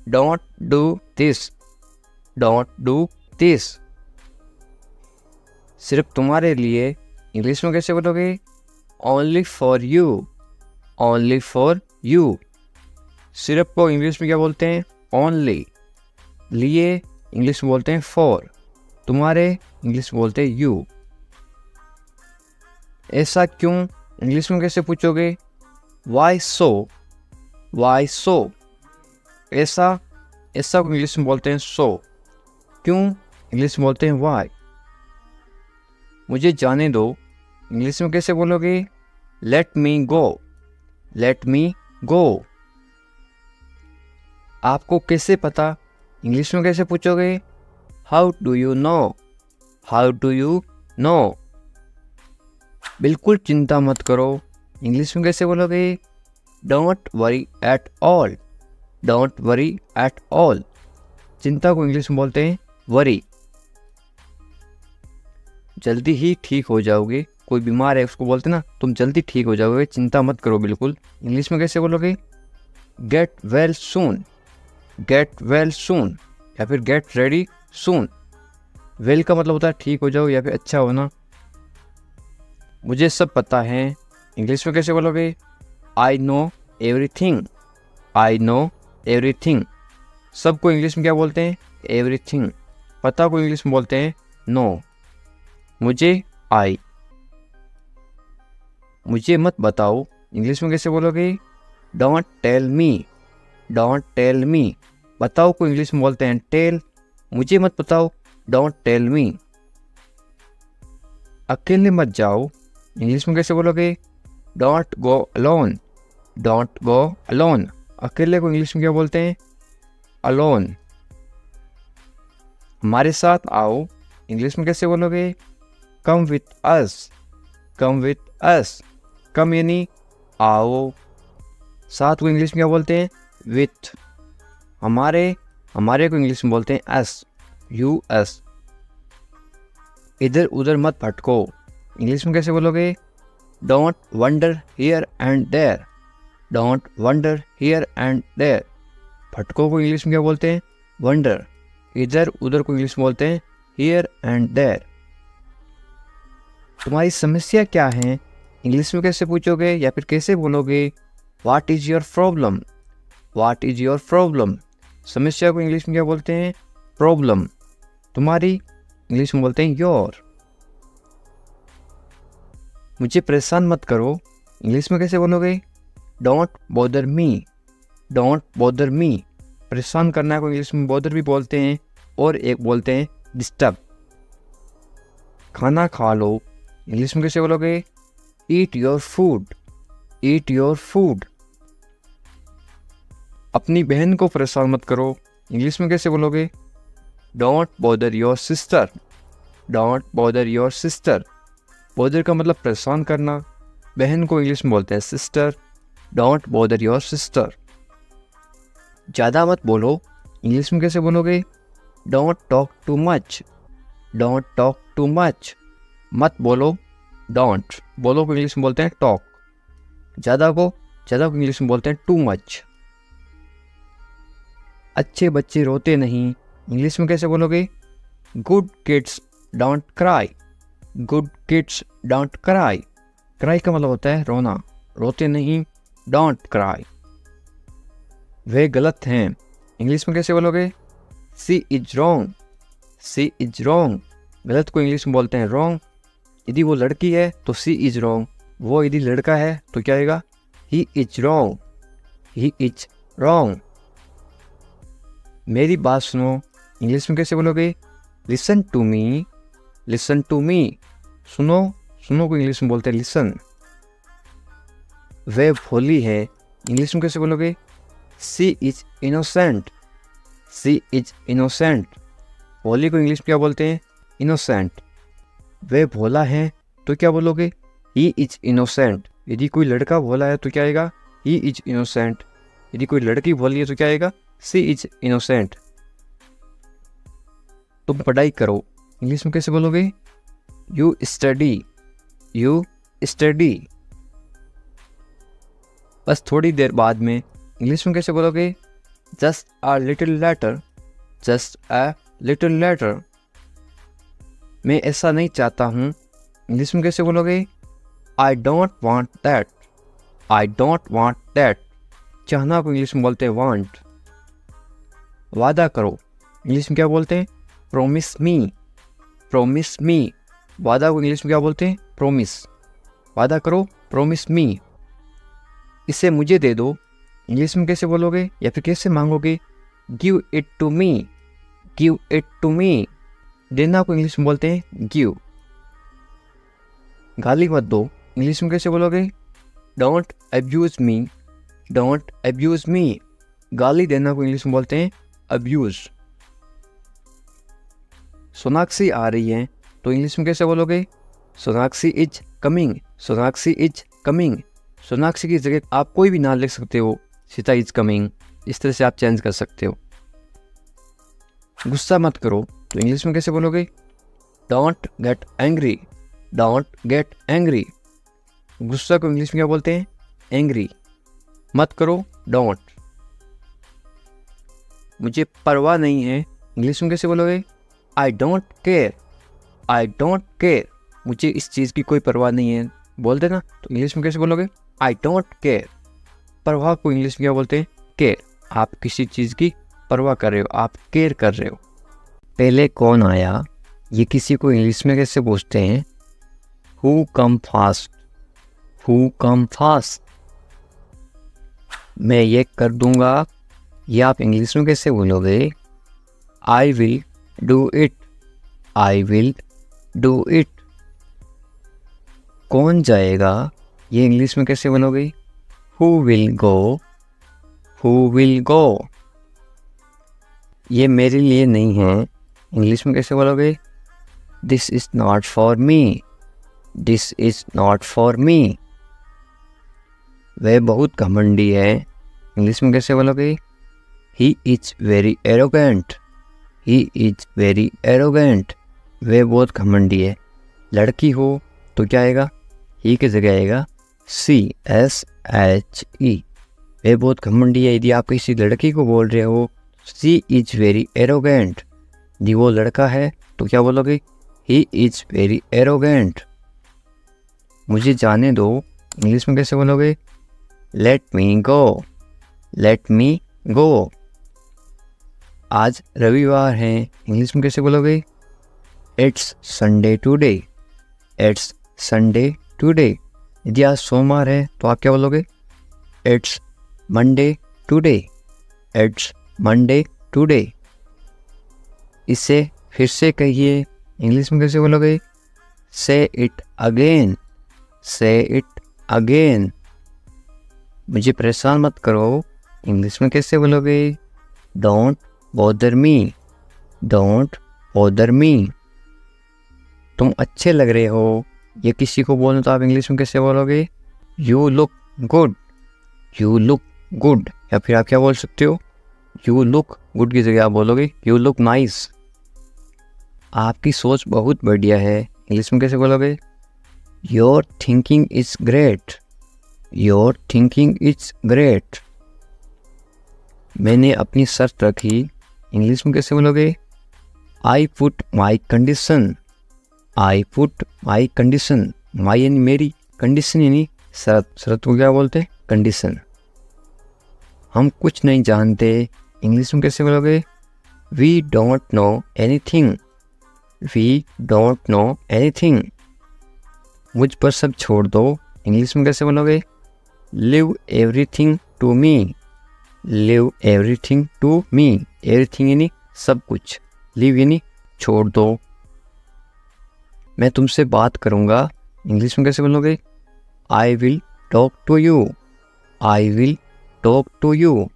Don't do this. Don't do this. सिर्फ तुम्हारे लिए इंग्लिश में कैसे बोलोगे? Only for you. Only for you, सिर्फ को इंग्लिश में क्या बोलते हैं? ओनली। लिए इंग्लिश में बोलते हैं फॉर। तुम्हारे इंग्लिश में बोलते हैं यू। ऐसा क्यों इंग्लिश में कैसे पूछोगे? वाई सो। वाई सो, ऐसा, ऐसा को इंग्लिश में बोलते हैं सो। क्यों इंग्लिश में बोलते हैं वाई। मुझे जाने दो इंग्लिश में कैसे बोलोगे? लेट मी गो। लेट मी गो। आपको कैसे पता इंग्लिश में कैसे पूछोगे? How do you know. How do you know. बिल्कुल चिंता मत करो इंग्लिश में कैसे बोलोगे? Don't worry at all. Don't worry at all, चिंता को इंग्लिश में बोलते हैं वरी। जल्दी ही ठीक हो जाओगे, कोई बीमार है उसको बोलते ना तुम जल्दी ठीक हो जाओगे, चिंता मत करो बिल्कुल। इंग्लिश में कैसे बोलोगे? Get well soon. Get well soon या फिर गेट रेडी सून। वेल का मतलब होता है ठीक हो जाओ या फिर अच्छा होना, मुझे सब पता है इंग्लिश में कैसे बोलोगे? I know everything. I know everything. सबको इंग्लिश में क्या बोलते हैं? एवरीथिंग। पता को इंग्लिश में बोलते हैं नो। मुझे आई। मुझे मत बताओ इंग्लिश में कैसे बोलोगे? Don't tell me. Don't tell me. बताओ को इंग्लिश में बोलते हैं टेल। मुझे मत बताओ, डोंट टेल मी। अकेले मत जाओ इंग्लिश में कैसे बोलोगे? Don't go alone. Don't go alone. अकेले को इंग्लिश में क्या बोलते हैं? अलोन। हमारे साथ आओ इंग्लिश में कैसे बोलोगे? Come with us. Come with us. कम यानी आओ। साथ को इंग्लिश में क्या बोलते हैं? विथ। हमारे को इंग्लिश में बोलते हैं अस। यू अस। इधर उधर मत भटको इंग्लिश में कैसे बोलोगे? Don't wonder here and there. Don't wonder here and there. भटको को इंग्लिश में क्या बोलते हैं? वंडर। इधर उधर को इंग्लिश में बोलते हैं हियर एंड देयर। तुम्हारी समस्या क्या है इंग्लिश में कैसे पूछोगे या फिर कैसे बोलोगे? What is your problem. What is your problem. समस्या को इंग्लिश में क्या बोलते हैं? प्रॉब्लम। तुम्हारी इंग्लिश में बोलते हैं योर। मुझे परेशान मत करो इंग्लिश में कैसे बोलोगे? Don't bother me. Don't bother me. परेशान करना को इंग्लिश में बॉदर भी बोलते हैं और एक बोलते हैं डिस्टर्ब। खाना खा लो इंग्लिश में कैसे बोलोगे? Eat your food. Eat your food. अपनी बहन को परेशान मत करो इंग्लिश में कैसे बोलोगे? Don't bother your sister. Don't bother your sister. Bother का मतलब परेशान करना। बहन को इंग्लिश में बोलते हैं sister. Don't bother your sister. ज़्यादा मत बोलो इंग्लिश में कैसे बोलोगे? Don't talk too much. Don't talk too much. मत बोलो डोंट। बोलो को इंग्लिश में बोलते हैं टॉक। ज़्यादा को इंग्लिश में बोलते हैं टू मच। अच्छे बच्चे रोते नहीं इंग्लिश में कैसे बोलोगे? Good kids don't cry. Good kids don't cry. Cry का मतलब होता है रोना। रोते नहीं, डोंट क्राई। वे गलत हैं इंग्लिश में कैसे बोलोगे? She is wrong. She is wrong. गलत को इंग्लिश में बोलते हैं रॉन्ग। यदि वो लड़की है तो सी इज रॉन्ग। वो यदि लड़का है तो क्या आएगा? He is wrong. He is wrong. मेरी बात सुनो इंग्लिश में कैसे बोलोगे? Listen to me. Listen to me. सुनो को इंग्लिश में बोलते हैं लिसन। वे भोली है इंग्लिश में कैसे बोलोगे? She is innocent. She is innocent. भोली को इंग्लिश में क्या बोलते हैं? इनोसेंट। वे भोला है तो क्या बोलोगे? He is innocent. यदि कोई लड़का भोला है तो क्या आएगा? He is innocent. यदि कोई लड़की भोली है तो क्या आएगा? सी इज इनोसेंट। तुम पढ़ाई करो इंग्लिश में कैसे बोलोगे? You study. You study. बस थोड़ी देर बाद में इंग्लिश में कैसे बोलोगे? Just a little letter. Just a little letter. मैं ऐसा नहीं चाहता हूँ इंग्लिश में कैसे बोलोगे? I don't want that. I don't want that. चाहना को इंग्लिश में बोलते हैं वांट। वादा करो इंग्लिश में क्या बोलते हैं? प्रोमिस मी। प्रोमिस मी। वादा को इंग्लिश में क्या बोलते हैं? प्रोमिस। वादा करो, प्रोमिस मी। इसे मुझे दे दो इंग्लिश में कैसे बोलोगे या फिर कैसे मांगोगे? Give it to me. Give it to me. देना को इंग्लिश में बोलते हैं गिव। गाली मत दो इंग्लिश में कैसे बोलोगे? Don't abuse me. Don't abuse me. गाली देना को इंग्लिश में बोलते हैं अब्यूज। सोनाक्षी आ रही है तो इंग्लिश में कैसे बोलोगे? Sonakshi is coming. Sonakshi is coming. Sonakshi की जगह आप कोई भी नाम लिख सकते हो। Sita is coming. इस तरह से आप चेंज कर सकते हो। गुस्सा मत करो तो इंग्लिश में कैसे बोलोगे? Don't get angry. Don't get angry. गुस्सा को इंग्लिश में क्या बोलते हैं? एंग्री। मत करो, डोंट। मुझे परवाह नहीं है इंग्लिश में कैसे बोलोगे? I don't care. I don't care. मुझे इस चीज़ की कोई परवाह नहीं है बोलते ना, तो इंग्लिश में कैसे बोलोगे? I don't care. परवाह को इंग्लिश में क्या बोलते हैं? केयर। आप किसी चीज़ की परवाह कर रहे हो, आप केयर कर रहे हो। पहले कौन आया, ये किसी को इंग्लिश में कैसे पूछते हैं? Who come fast, who come fast. मैं ये कर दूंगा, ये आप इंग्लिश में कैसे बोलोगे? I will do it, I will do it. कौन जाएगा, ये इंग्लिश में कैसे बोलोगे? Who will go, who will go. ये मेरे लिए नहीं है, इंग्लिश में कैसे बोलोगे? This is not for me, this is not for me. वह बहुत घमंडी है, इंग्लिश में कैसे बोलोगे? He is very arrogant, he is very arrogant. वह बहुत घमंडी है। लड़की हो तो क्या आएगा? ही की जगह आएगा CSHE। वह बहुत घमंडी है। यदि आप किसी लड़की को बोल रहे हो शी इज वेरी एरोगेंट, यदि वो लड़का है तो क्या बोलोगे? He is very arrogant. मुझे जाने दो, इंग्लिश में कैसे बोलोगे? लेट मी गो, लेट मी गो। आज रविवार है, इंग्लिश में कैसे बोलोगे? It's Sunday today, it's Sunday today. यदि आज सोमवार है तो आप क्या बोलोगे? It's Monday today, it's Monday today. इसे फिर से कहिए, इंग्लिश में कैसे बोलोगे? से इट अगेन, से इट अगेन। मुझे परेशान मत करो, इंग्लिश में कैसे बोलोगे? Don't bother me, don't bother me. तुम अच्छे लग रहे हो, ये किसी को बोलना तो आप इंग्लिश में कैसे बोलोगे? You look good, you look good. या फिर आप क्या बोल सकते हो? यू लुक गुड की जगह आप बोलोगे यू लुक नाइस। आपकी सोच बहुत बढ़िया है, इंग्लिश में कैसे बोलोगे? Your thinking is great, your thinking is great. मैंने अपनी शर्त रखी, इंग्लिश में कैसे बोलोगे? I put my condition, I put my condition. My यानी मेरी, कंडीशन यानी शर्त। शर्त को क्या बोलते हैं? कंडीशन। हम कुछ नहीं जानते, इंग्लिश में कैसे बोलोगे? We don't know anything, we don't know anything. मुझ पर सब छोड़ दो, इंग्लिश में कैसे बोलोगे? Leave everything to me, leave everything to me. Everything यानी सब कुछ, लिव यानी छोड़ दो। मैं तुमसे बात करूँगा, इंग्लिश में कैसे बोलोगे? I will talk to you, I will talk to you.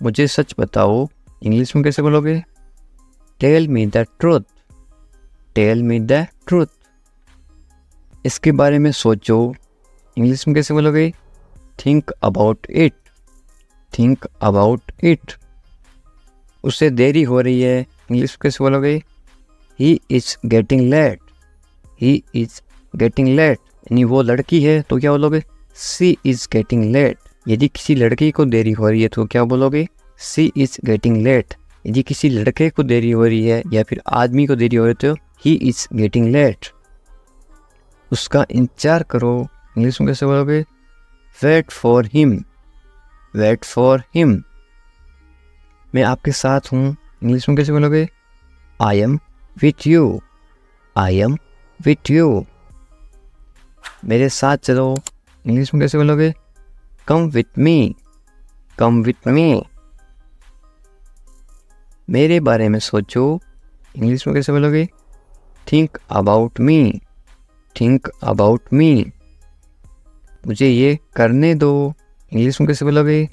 मुझे सच बताओ, इंग्लिश में कैसे बोलोगे? Tell me the truth, tell me the truth. इसके बारे में सोचो, इंग्लिश में कैसे बोलोगे? Think about it, think about it. उससे देरी हो रही है, इंग्लिश में कैसे बोलोगे? He is getting late, he is getting late. यानी वो लड़की है तो क्या बोलोगे? She is getting late. यदि किसी लड़की को देरी हो रही है तो क्या बोलोगे? She is getting late. यदि किसी लड़के को देरी हो रही है या फिर आदमी को देरी हो रही है तो ही इज गेटिंग लेट। उसका इंतजार करो, इंग्लिश में कैसे बोलोगे? Wait for him, wait for him. मैं आपके साथ हूँ, इंग्लिश में कैसे बोलोगे? I am with you, I am with you. मेरे साथ चलो, इंग्लिश में कैसे बोलोगे? Come with me, come with me. मेरे बारे में सोचो, इंग्लिश में कैसे बोलोगे? Think about me, think about me. मुझे ये करने दो, इंग्लिश में कैसे बोलोगे?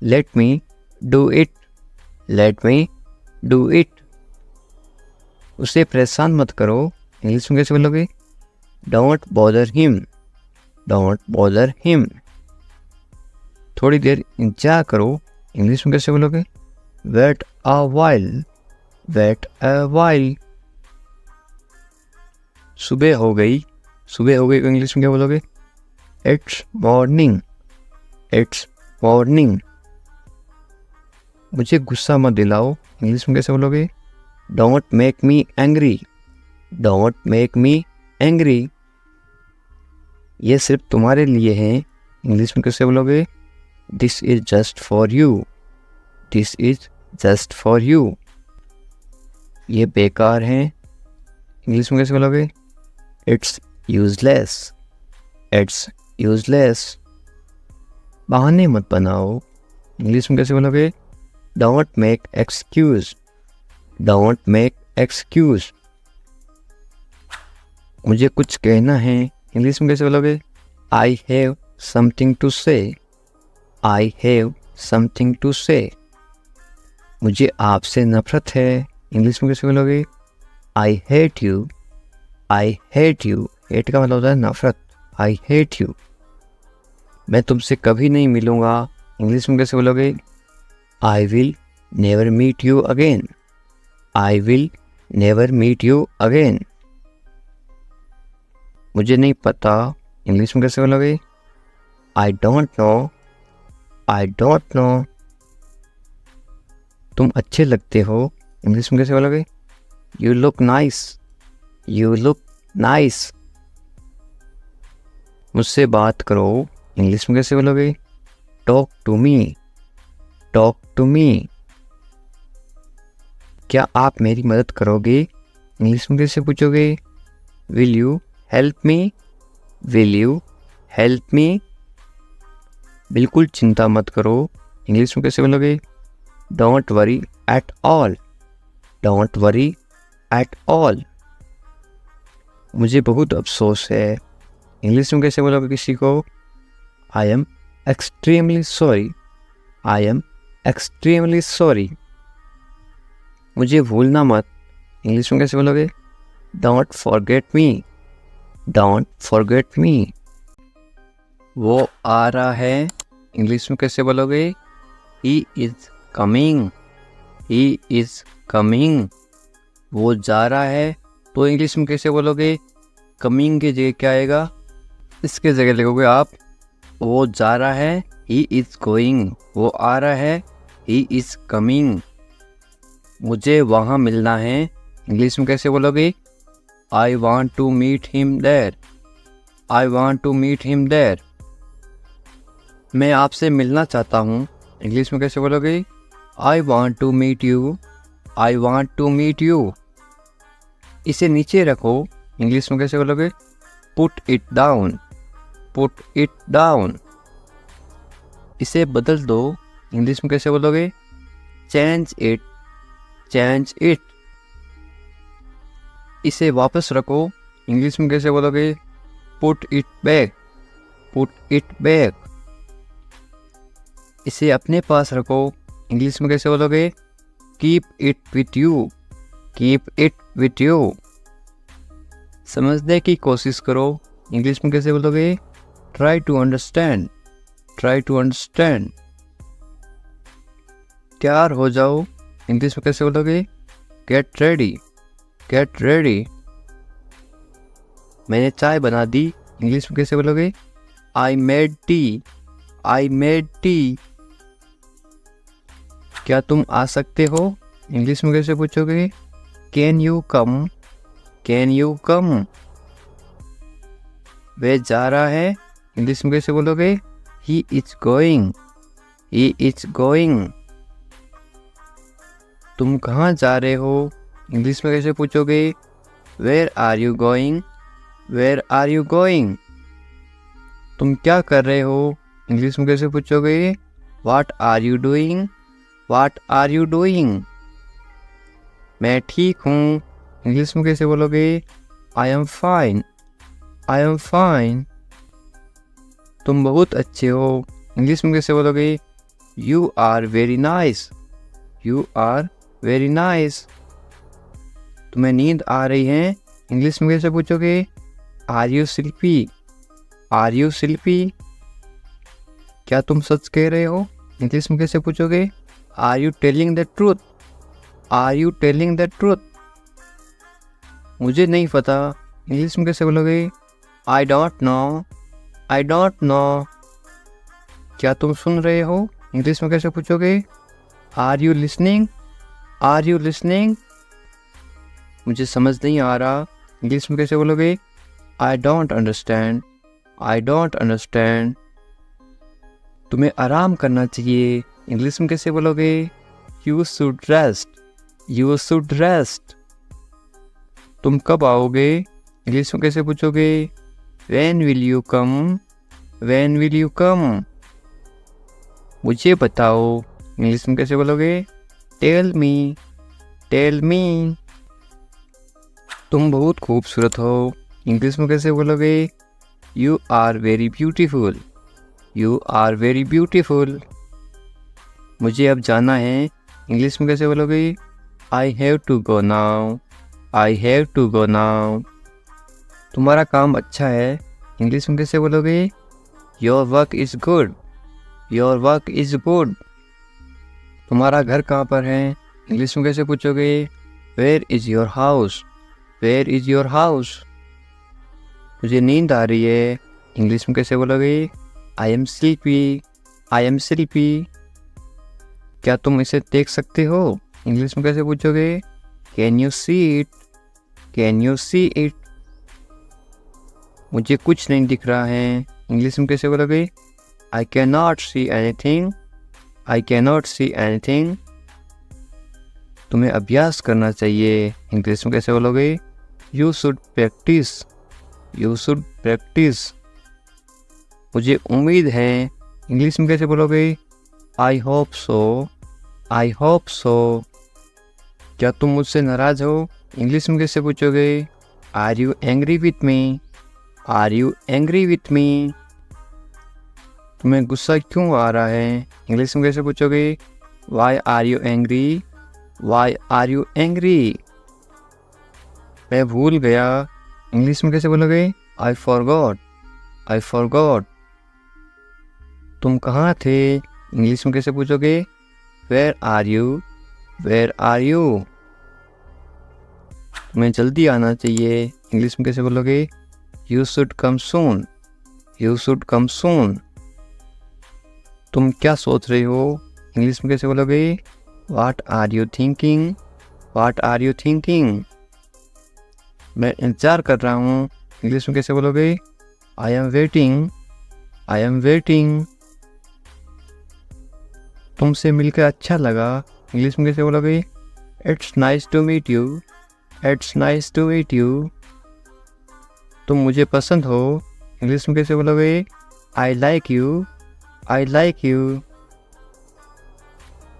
Let me do it, let me do it. उसे परेशान मत करो, इंग्लिश में कैसे बोलोगे? Don't bother him, don't bother him. थोड़ी देर इंतजार करो, इंग्लिश में कैसे बोलोगे? Wait a while, wait a while. सुबह हो गई, सुबह हो गई को इंग्लिश में क्या बोलोगे? It's morning, it's morning. मुझे गुस्सा मत दिलाओ, इंग्लिश में कैसे बोलोगे? Don't make me angry, don't make me angry, ये सिर्फ तुम्हारे लिए है, इंग्लिश में कैसे बोलोगे? This is just for you, this is just for you. ये बेकार है, इंग्लिश में कैसे बोलोगे? It's useless, it's useless. बहाने मत बनाओ, इंग्लिश में कैसे बोलोगे? Don't make excuse, don't make excuse. मुझे कुछ कहना है, इंग्लिश में कैसे बोलोगे? आई हैव समथिंग टू से, आई हैव समथिंग टू से। मुझे आपसे नफरत है, इंग्लिश में कैसे बोलोगे? I hate you, I hate you. Hate का मतलब होता है नफरत, आई हेट यू। मैं तुमसे कभी नहीं मिलूँगा, इंग्लिश में कैसे बोलोगे? I will never meet you again, I will never meet you again. मुझे नहीं पता, इंग्लिश में कैसे बोलोगे? I don't know, I don't know. तुम अच्छे लगते हो, इंग्लिश में कैसे बोलोगे? You look nice, you look nice. मुझसे बात करो, इंग्लिश में कैसे बोलोगे? Talk to me, talk to me. क्या आप मेरी मदद करोगे, इंग्लिश में कैसे पूछोगे? Will you help me, will you help मी। बिल्कुल चिंता मत करो, इंग्लिश में कैसे बोलोगे? Don't worry at all, don't worry at all. मुझे बहुत अफसोस है, इंग्लिश में कैसे बोलोगे किसी को? I am extremely sorry, I am extremely sorry. मुझे भूलना मत, इंग्लिश में कैसे बोलोगे? Don't forget me, don't forget me. वो आ रहा है, इंग्लिश में कैसे बोलोगे? He is coming, he is coming. वो जा रहा है, तो इंग्लिश में कैसे बोलोगे? कमिंग की जगह क्या आएगा? इसके जगह लिखोगे आप वो जा रहा है, ही इज गोइंग। वो आ रहा है, ही इज कमिंग। मुझे वहाँ मिलना है, इंग्लिश में कैसे बोलोगे? I want to meet him there, I want to meet him there. मैं आपसे मिलना चाहता हूँ, इंग्लिश में कैसे बोलोगे? I want to meet you, I want to meet you. इसे नीचे रखो, इंग्लिश में कैसे बोलोगे? Put it down, put it down. इसे बदल दो, इंग्लिश में कैसे बोलोगे? Change it, change it. इसे वापस रखो, इंग्लिश में कैसे बोलोगे? Put it back, put it back. इसे अपने पास रखो, इंग्लिश में कैसे बोलोगे? Keep it with you, keep it with you. समझने की कोशिश करो, इंग्लिश में कैसे बोलोगे? Try to understand, try to understand. तैयार हो जाओ, इंग्लिश में कैसे बोलोगे? Get ready, get ready. मैंने चाय बना दी, इंग्लिश में कैसे बोलोगे? I made tea, I made tea. क्या तुम आ सकते हो, इंग्लिश में कैसे पूछोगे? Can you come, can you come. वह जा रहा है, इंग्लिश में कैसे बोलोगे? He is going, he is going. तुम कहाँ जा रहे हो, इंग्लिश में कैसे पूछोगे? Where are you going, where are you going. तुम क्या कर रहे हो, इंग्लिश में कैसे पूछोगे? What are you doing, what are you doing. मैं ठीक हूँ, इंग्लिश में कैसे बोलोगे? I am fine, I am fine. तुम बहुत अच्छे हो, इंग्लिश में कैसे बोलोगे? You are very nice, you are very nice. तुम्हें नींद आ रही है, इंग्लिश में कैसे पूछोगे? Are you sleepy, are you sleepy. क्या तुम सच कह रहे हो, इंग्लिश में कैसे पूछोगे? Are you telling the truth, are you telling the truth. मुझे नहीं पता, इंग्लिश में कैसे बोलोगे? I don't know, I don't know. क्या तुम सुन रहे हो, इंग्लिश में कैसे पूछोगे? Are you listening, are you listening. मुझे समझ नहीं आ रहा, इंग्लिश में कैसे बोलोगे? I don't understand. I don't understand. तुम्हें आराम करना चाहिए, इंग्लिश में कैसे बोलोगे? You should rest. You should rest. तुम कब आओगे, इंग्लिश में कैसे पूछोगे? When will you come? When will you come? मुझे बताओ, इंग्लिश में कैसे बोलोगे? Tell me. Tell me. तुम बहुत खूबसूरत हो, इंग्लिश में कैसे बोलोगे? You are very beautiful. You are very beautiful. मुझे अब जाना है, इंग्लिश में कैसे बोलोगे? I have to go now. I have to go now. तुम्हारा काम अच्छा है, इंग्लिश में कैसे बोलोगे? Your work is good. Your work is good. तुम्हारा घर कहाँ पर है, इंग्लिश में कैसे पूछोगे? Where is your house? Where is your house? मुझे नींद आ रही है, इंग्लिश में कैसे बोलोगे? I am sleepy. I am sleepy. क्या तुम इसे देख सकते हो, इंग्लिश में कैसे पूछोगे? Can you see it? Can you see it? मुझे कुछ नहीं दिख रहा है, इंग्लिश में कैसे बोलोगे? I cannot see anything. I cannot see anything. तुम्हें अभ्यास करना चाहिए, इंग्लिश में कैसे बोलोगे? You should practice. You should practice. मुझे उम्मीद है, इंग्लिश में कैसे बोलोगे? I hope so. I hope so. क्या तुम मुझसे नाराज हो, इंग्लिश में कैसे पूछोगे? Are you angry with me? Are you angry with me? तुम्हें गुस्सा क्यों आ रहा है, इंग्लिश में कैसे पूछोगे? Why are you angry? Why are you angry? मैं भूल गया, इंग्लिश में कैसे बोलोगे? I forgot. I forgot. तुम कहाँ थे, इंग्लिश में कैसे पूछोगे? Where are you? Where are you? तुम्हें जल्दी आना चाहिए, इंग्लिश में कैसे बोलोगे? You should come soon. You should come soon. तुम क्या सोच रहे हो, इंग्लिश में कैसे बोलोगे? What are you thinking? What are you thinking? मैं इंतज़ार कर रहा हूँ, इंग्लिश में कैसे बोलोगे? I am waiting. I am waiting. तुमसे मिलकर अच्छा लगा, इंग्लिश में कैसे बोलोगे? It's nice to meet you. It's nice to meet you. तुम मुझे पसंद हो, इंग्लिश में कैसे बोलोगे? I like you. I like you.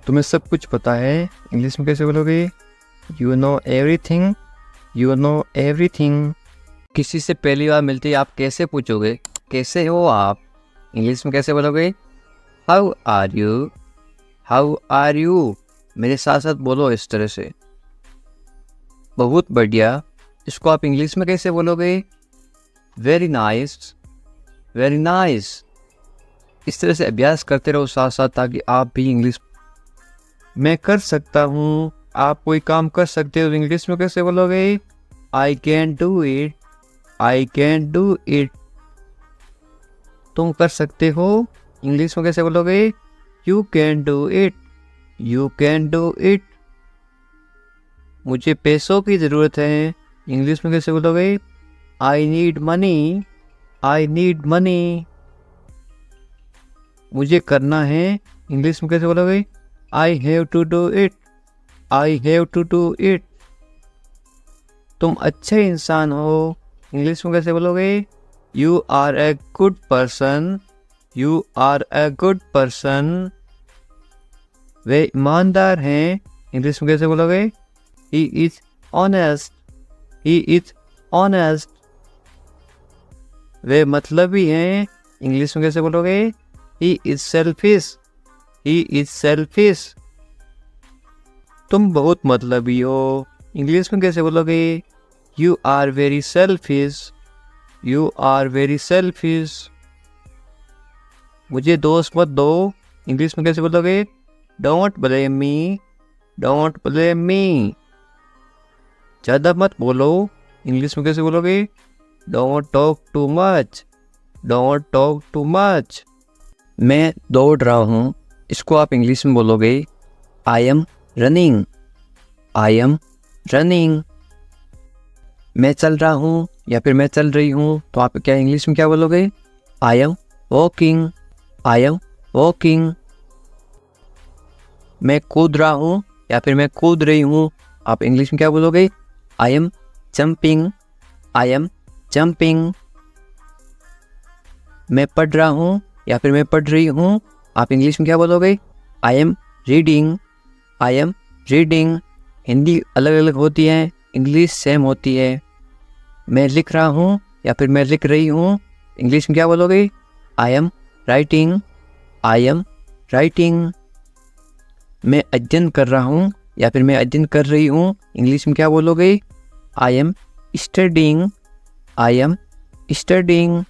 तुम्हें सब कुछ पता है, इंग्लिश में कैसे बोलोगे? You know everything. You know everything. किसी से पहली बार मिलते ही आप कैसे पूछोगे? कैसे हो आप, इंग्लिश में कैसे बोलोगे? How are you? How are you? मेरे साथ साथ बोलो इस तरह से। बहुत बढ़िया, इसको आप इंग्लिश में कैसे बोलोगे? Very nice. Very nice. इस तरह से अभ्यास करते रहो साथ साथ, ताकि आप भी इंग्लिश। मैं कर सकता हूँ, आप कोई काम कर सकते हो, इंग्लिश में कैसे बोलोगे? I can do it. I can do it. तुम कर सकते हो, इंग्लिश में कैसे बोलोगे? You can do it. You can do it. मुझे पैसों की ज़रूरत है, इंग्लिश में कैसे बोलोगे? I need money. I need money. मुझे करना है, इंग्लिश में कैसे बोलोगे? I have to do it. I have to do it. तुम अच्छे इंसान हो, इंग्लिश में कैसे बोलोगे? You are a good person. You are a good person. वे ईमानदार हैं, इंग्लिश में कैसे बोलोगे? He is honest. He is honest. वे मतलबी हैं, इंग्लिश में कैसे बोलोगे? He is selfish. He is selfish. तुम बहुत मतलबी हो, इंग्लिश में कैसे बोलोगे? You are very selfish. You are very selfish. मुझे दोष मत दो, इंग्लिश में कैसे बोलोगे? Don't blame me. Don't blame me. ज़्यादा मत बोलो, इंग्लिश में कैसे बोलोगे? Don't talk too much. Don't talk too much. मैं दौड़ रहा हूँ, इसको आप इंग्लिश में बोलोगे? I am running. I am running. मैं चल रहा हूँ, या फिर मैं चल रही हूँ, तो आप क्या इंग्लिश में क्या बोलोगे? I am walking, I am walking. मैं कूद रहा हूँ या फिर मैं कूद रही हूँ, आप इंग्लिश में क्या बोलोगे? I M jumping, I am jumping. मैं पढ़ रहा हूँ या फिर मैं पढ़ रही हूँ, आप इंग्लिश में क्या बोलोगे? I am reading, I am reading. Hindi अलग अलग होती है, इंग्लिश सेम होती है। मैं लिख रहा हूँ या फिर मैं लिख रही हूँ, इंग्लिश में क्या बोलोगे? I am writing, I am writing. मैं अध्ययन कर रहा हूँ या फिर मैं अध्ययन कर रही हूँ, इंग्लिश में क्या बोलोगे? I am studying, I am studying.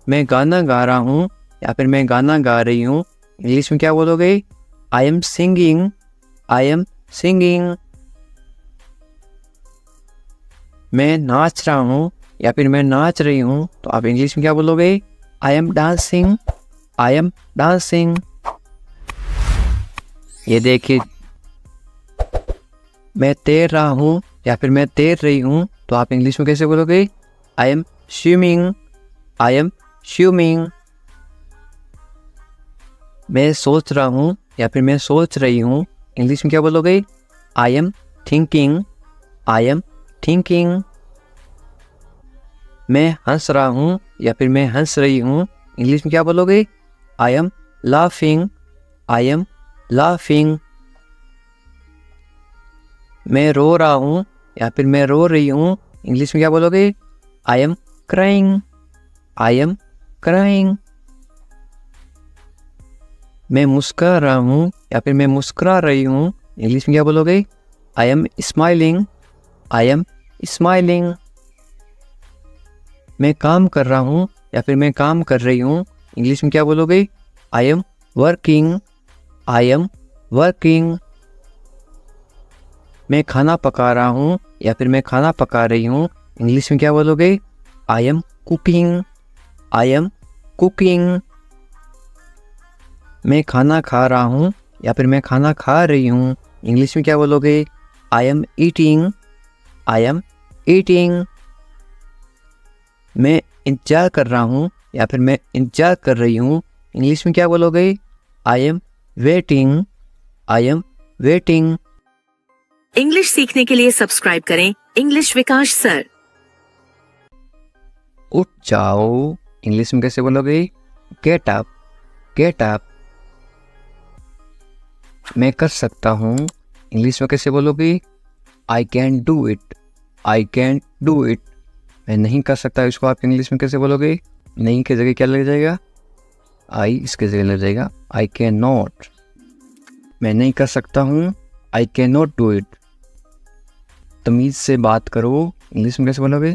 मैं गाना गा रहा हूँ या फिर मैं गाना गा रही हूँ, इंग्लिश में क्या बोलोगे? I am singing, I am singing. मैं नाच रहा हूँ या फिर मैं नाच रही हूँ, तो आप इंग्लिश में क्या बोलोगे? I M dancing, I am dancing. ये देखिए, मैं तैर रहा हूँ या फिर मैं तैर रही हूँ, तो आप इंग्लिश में कैसे बोलोगे? I M swimming, I am swimming. मैं सोच रहा हूँ या फिर मैं सोच रही हूँ, इंग्लिश में क्या बोलोगे? I am thinking, I am thinking. मैं हंस रहा हूँ या फिर मैं हंस रही हूँ, इंग्लिश में क्या बोलोगे? I am laughing, I am laughing. मैं रो रहा हूँ या फिर मैं रो रही हूँ, इंग्लिश में क्या बोलोगे? I am crying, I am crying. मैं मुस्कुरा रहा हूँ या फिर मैं मुस्कुरा रही हूँ, इंग्लिश में क्या बोलोगे? I am smiling, I am smiling. मैं काम कर रहा हूँ या फिर मैं काम कर रही हूँ, इंग्लिश में क्या बोलोगे? I am working, I am working. मैं खाना पका रहा हूँ या फिर मैं खाना पका रही हूँ, इंग्लिश में क्या बोलोगे? I am cooking, I am cooking. मैं खाना खा रहा हूँ या फिर मैं खाना खा रही हूँ, इंग्लिश में क्या बोलोगे? I am eating, I am eating. मैं इंतजार कर रहा हूँ या फिर मैं इंतजार कर रही हूँ, इंग्लिश में क्या बोलोगे? I am waiting, I am waiting. English सीखने के लिए सब्सक्राइब करें इंग्लिश विकास सर। उठ जाओ, इंग्लिश में कैसे बोलोगे? Get up, get up. मैं कर सकता हूँ, इंग्लिश में कैसे बोलोगे? I can do it, I can do it. मैं नहीं कर सकता, इसको आप इंग्लिश में कैसे बोलोगे? नहीं की जगह क्या लग जाएगा? आई इसके जगह लग जाएगा आई कैन नॉट। मैं नहीं कर सकता हूँ, I can not do it. तमीज़ से बात करो, इंग्लिश में कैसे बोलोगे?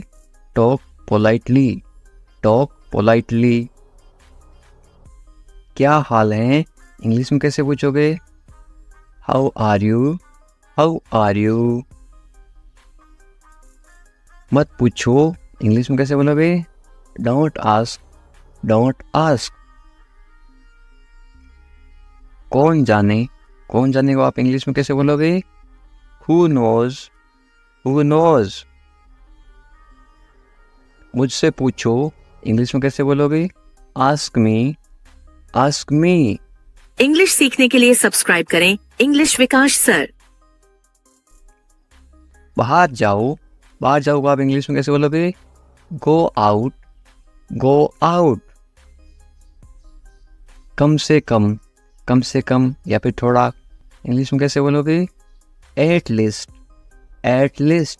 Talk politely, talk politely. क्या हाल है, इंग्लिश में कैसे पूछोगे? How are you, how are you. मत पूछो, इंग्लिश में कैसे बोलोगे? Don't ask, don't ask. कौन जाने, कौन जाने को आप इंग्लिश में कैसे बोलोगे? Who knows, who knows. मुझसे पूछो, इंग्लिश में कैसे बोलोगे? Ask me, ask me. English सीखने के लिए सब्सक्राइब करें इंग्लिश विकास सर। बाहर जाओ, बाहर जाओ को आप इंग्लिश में कैसे बोलोगे? Go out, go out. कम से कम, कम से कम या फिर थोड़ा, इंग्लिश में कैसे बोलोगे? At least, at least.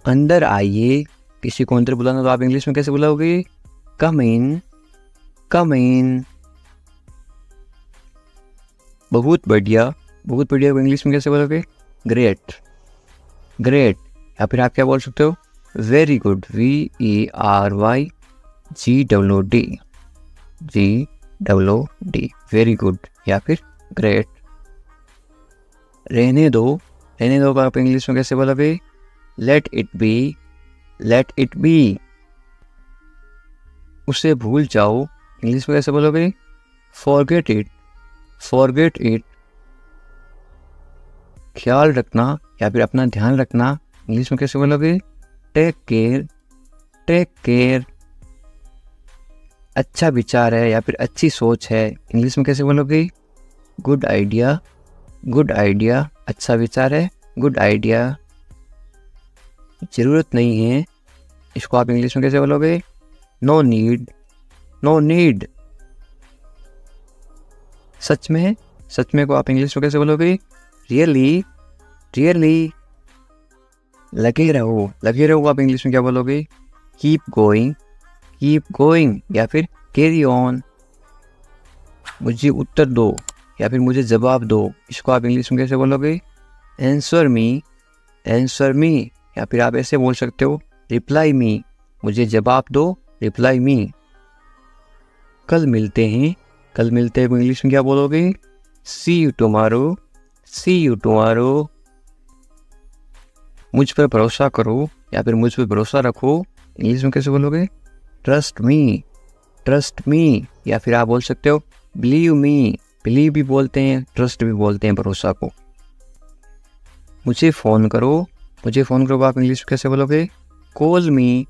अंदर आइए, किसी को अंदर बुलाना तो आप इंग्लिश में कैसे बुलाओगे? कम इन, कम इन। बहुत बढ़िया, बहुत बढ़िया को इंग्लिश में कैसे बोलोगे? Great, great. या फिर आप क्या बोल सकते हो? Very good, VERY GOOD, GOOD, very good या फिर ग्रेट। रहने दो, रहने दो को आप इंग्लिश में कैसे बोलोगे? Let it be, let it be. उसे भूल जाओ, इंग्लिश में कैसे बोलोगे? Forget it, forget it. ख्याल रखना या फिर अपना ध्यान रखना, इंग्लिश में कैसे बोलोगे? Take care, take care. अच्छा विचार है या फिर अच्छी सोच है, इंग्लिश में कैसे बोलोगे? Good idea, good idea. अच्छा विचार है, गुड आइडिया। ज़रूरत नहीं है, इसको आप इंग्लिश में कैसे बोलोगे? No need, no need. सच में, सच में को आप इंग्लिश में कैसे बोलोगे? Really, really. लगे रहो, लगे रहो आप इंग्लिश में क्या बोलोगे? कीप गोइंग, कीप गोइंग या फिर कैरी ऑन। मुझे उत्तर दो या फिर मुझे जवाब दो, इसको आप इंग्लिश में कैसे बोलोगे? आंसर मी, आंसर मी या फिर आप ऐसे बोल सकते हो रिप्लाई मी, मुझे जवाब दो, रिप्लाई मी। कल मिलते हैं, कल मिलते हैं इंग्लिश में क्या बोलोगे? See you tomorrow, see you tomorrow. मुझ पर भरोसा करो या फिर मुझ पर भरोसा रखो, इंग्लिश में कैसे बोलोगे? ट्रस्ट मी, ट्रस्ट मी या फिर आप बोल सकते हो बिलीव मी। बिलीव भी बोलते हैं, ट्रस्ट भी बोलते हैं भरोसा को। मुझे फ़ोन करो, मुझे फ़ोन करो आप इंग्लिश में कैसे बोलोगे? कॉल मी,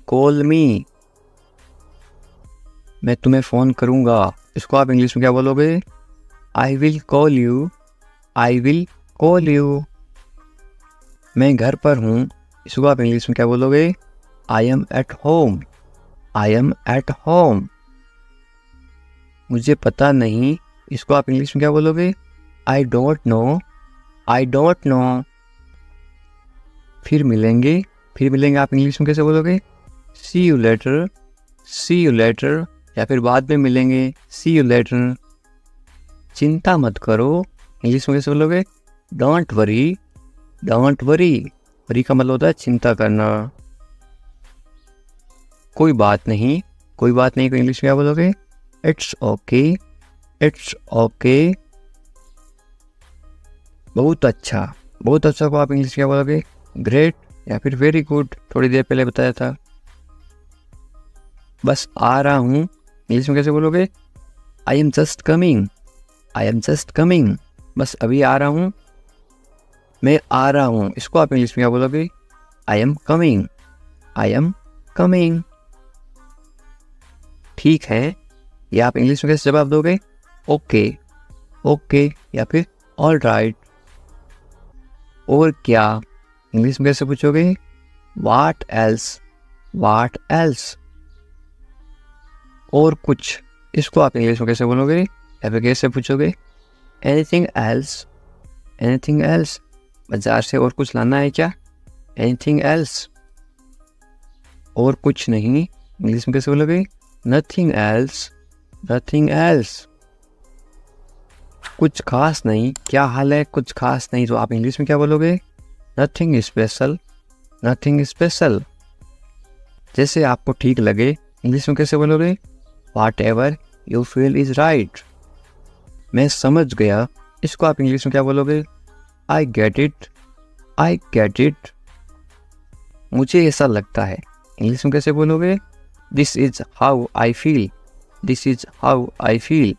कॉल मी। मैं तुम्हें फ़ोन करूँगा, इसको आप इंग्लिश में क्या बोलोगे? I will call you, I will call you. मैं घर पर हूँ, इसको आप इंग्लिश में क्या बोलोगे? I am at home, I am at home. मुझे पता नहीं, इसको आप इंग्लिश में क्या बोलोगे? I don't know, I don't know. फिर मिलेंगे, फिर मिलेंगे आप इंग्लिश में कैसे बोलोगे? See you later, see you later या फिर बाद में मिलेंगे, सी यू लेटर। चिंता मत करो, इंग्लिश में कैसे बोलोगे? Don't worry, don't worry. Worry का मतलब होता है चिंता करना। कोई बात नहीं, कोई बात नहीं को इंग्लिश में क्या बोलोगे? It's okay, it's okay. बहुत अच्छा, बहुत अच्छा को आप इंग्लिश में क्या बोलोगे? ग्रेट या फिर वेरी गुड, थोड़ी देर पहले बताया था। बस आ रहा हूँ, इंग्लिश में कैसे बोलोगे? I am just coming, I am just coming. बस अभी आ रहा हूँ, मैं आ रहा हूँ, इसको आप इंग्लिश में क्या बोलोगे? I am coming, I am coming. ठीक है, या आप इंग्लिश में कैसे जवाब दोगे? ओके, ओके या फिर ऑल राइट। और क्या, इंग्लिश में कैसे पूछोगे? What else, what else. और कुछ, इसको आप इंग्लिश में कैसे बोलोगे या फिर कैसे पूछोगे? Anything else, anything else. बाजार से और कुछ लाना है क्या? Anything else. और कुछ नहीं, इंग्लिश में कैसे बोलोगे? Nothing else, nothing else. कुछ खास नहीं, क्या हाल है? कुछ खास नहीं, तो आप इंग्लिश में क्या बोलोगे? Nothing special, nothing special. जैसे आपको ठीक लगे, इंग्लिश में कैसे बोलोगे? What ever you feel is right. मैं समझ गया, इसको आप इंग्लिश में क्या बोलोगे? I get it, I get it. मुझे ऐसा लगता है, इंग्लिश में कैसे बोलोगे? This is how I feel, this is how I feel.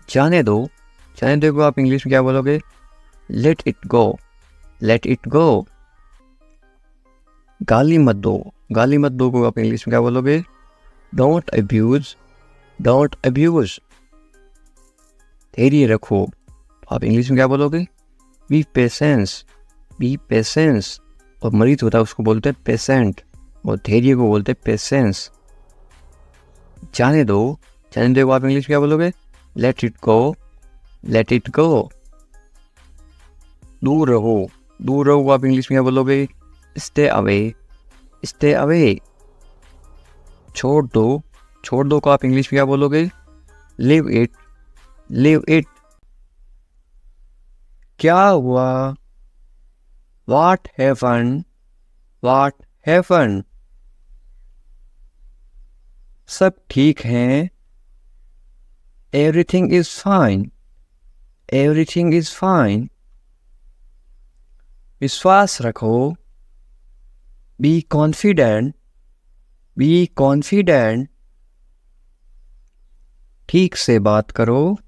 जाने दो, जाने दो को आप इंग्लिश में क्या बोलोगे? Let it go, let it go. गाली मत दो, गाली मत दो को आप इंग्लिश में क्या बोलोगे? Don't abuse, don't abuse. धैर्य रखो, आप इंग्लिश में क्या बोलोगे? B patience, B patience. और मरीज होता है उसको बोलते हैं पेशेंट, और धैर्य को बोलते हैं पेशेंस। जाने दो, जाने दो को आप इंग्लिश में क्या बोलोगे? Let it go, let it go. दूर रहो, दूर रहो को आप इंग्लिश में क्या बोलोगे? Stay away, stay away. छोड़ दो, छोड़ दो को आप इंग्लिश में क्या बोलोगे? Live it, live it. क्या हुआ? What happened, what happened. सब ठीक है, everything is fine, everything is fine. विश्वास रखो, बी कॉन्फिडेंट, बी कॉन्फिडेंट। ठीक से बात करो,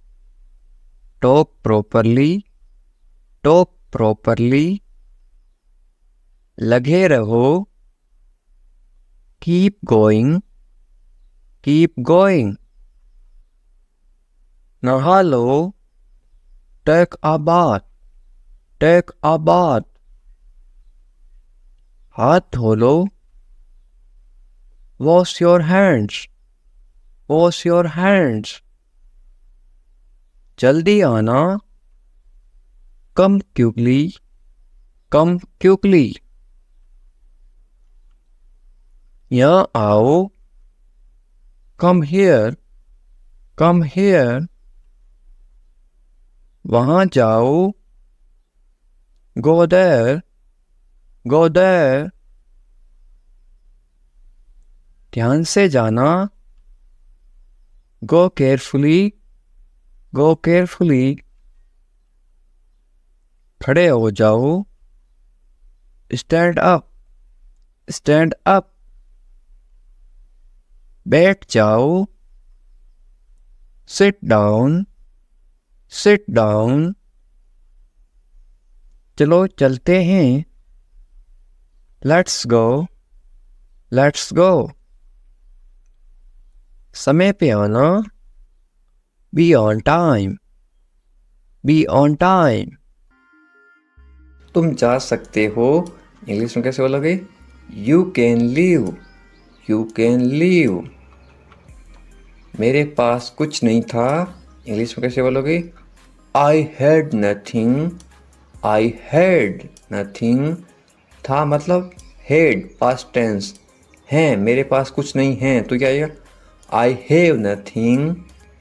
टॉक प्रॉपरली, टॉक प्रॉपरली। लगे रहो, कीप गोइंग, कीप गोइंग। नहा लो, take a bath, take a bath. हाथ धो लो, wash your hands, wash your hands. जल्दी आना, कम क्विकली, कम क्विकली। यहाँ आओ, कम हियर, कम हियर। वहां जाओ, गो देयर, गो देयर। ध्यान से जाना, गो केयरफुली, गो केयरफुली। खड़े हो जाओ, स्टैंड अप, स्टैंड अप। बैठ जाओ, सिट डाउन, सिट डाउन। चलो चलते हैं, लेट्स गो, लेट्स गो। समय पे आना, be on time, be on time. तुम जा सकते हो, इंग्लिश में कैसे बोलोगे? You can leave, you can leave. मेरे पास कुछ नहीं था, इंग्लिश में कैसे बोलोगे? I had nothing, I had nothing. था मतलब हैड, पास्ट टेंस। है, मेरे पास कुछ नहीं है, तो क्या आएगा? I have nothing.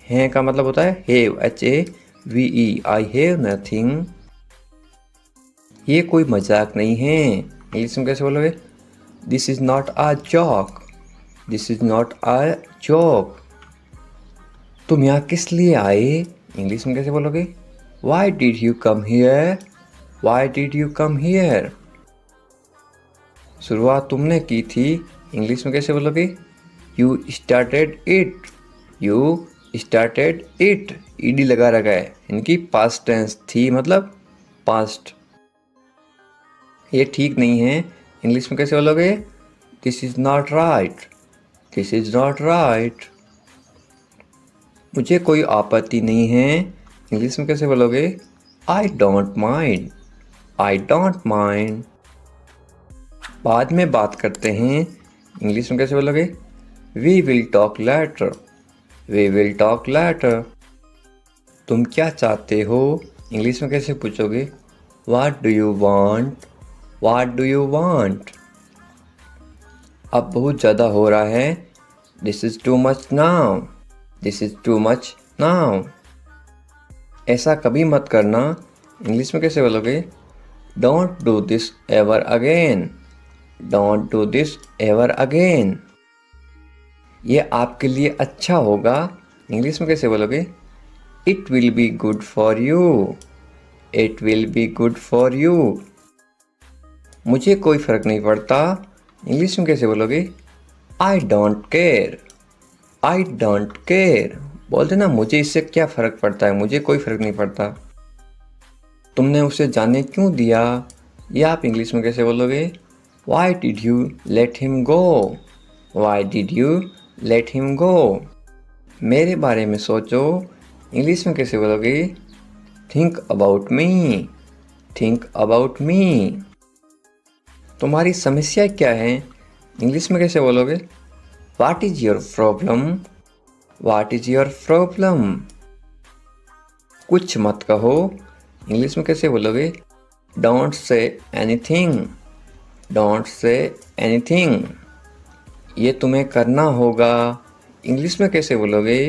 है का मतलब होता है have, HAVE, I have nothing. ये कोई मजाक नहीं है, इंग्लिश में कैसे बोलोगे? This is not a joke, this is not a joke. तुम यहाँ किस लिए आए, इंग्लिश में कैसे बोलोगे? Why did you come here, why did you come here. शुरुआत तुमने की थी, इंग्लिश में कैसे बोलोगे? You started it, you started it. ED लगा रखा है, इनकी पास्ट टेंस थी मतलब पास्ट। ये ठीक नहीं है, इंग्लिश में कैसे बोलोगे? This is not right, this is not right. मुझे कोई आपत्ति नहीं है, इंग्लिश में कैसे बोलोगे? I don't mind, I don't mind. बाद में बात करते हैं, इंग्लिश में कैसे बोलोगे? We will talk later, we will talk later. तुम क्या चाहते हो, इंग्लिश में कैसे पूछोगे? What do you want, what do you want. अब बहुत ज़्यादा हो रहा है, this is too much now, this is too much now. ऐसा कभी मत करना, इंग्लिश में कैसे बोलोगे? Don't do this ever again, don't do this ever again. ये आपके लिए अच्छा होगा, इंग्लिश में कैसे बोलोगे? It will be good for you, it will be good for you. मुझे कोई फ़र्क नहीं पड़ता, इंग्लिश में कैसे बोलोगे? I don't care, I don't care. बोलते ना, मुझे इससे क्या फ़र्क पड़ता है, मुझे कोई फ़र्क नहीं पड़ता। तुमने उसे जाने क्यों दिया, ये आप इंग्लिश में कैसे बोलोगे? Why did you let him go, why did you let him go. मेरे बारे में सोचो, इंग्लिश में कैसे बोलोगे? Think about me, think about मी। तुम्हारी समस्या क्या है, इंग्लिश में कैसे बोलोगे? What is your problem, what is your problem. कुछ मत कहो, इंग्लिश में कैसे बोलोगे? Don't say anything, don't say anything. ये तुम्हें करना होगा, इंग्लिश में कैसे बोलोगे?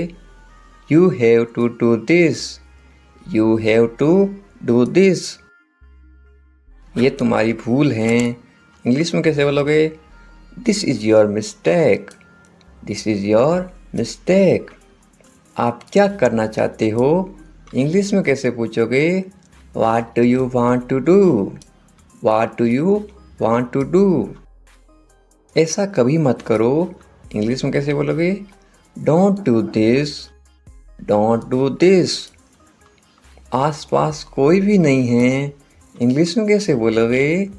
You have to do this, you have to do this. ये तुम्हारी भूल है, इंग्लिश में कैसे बोलोगे? This is your mistake, this is your mistake. आप क्या करना चाहते हो, इंग्लिश में कैसे पूछोगे? What do you want to do, what do you want to do. ऐसा कभी मत करो, इंग्लिश में कैसे बोलोगे? Don't do this, don't do this. आस पास कोई भी नहीं है, इंग्लिश में कैसे बोलोगे?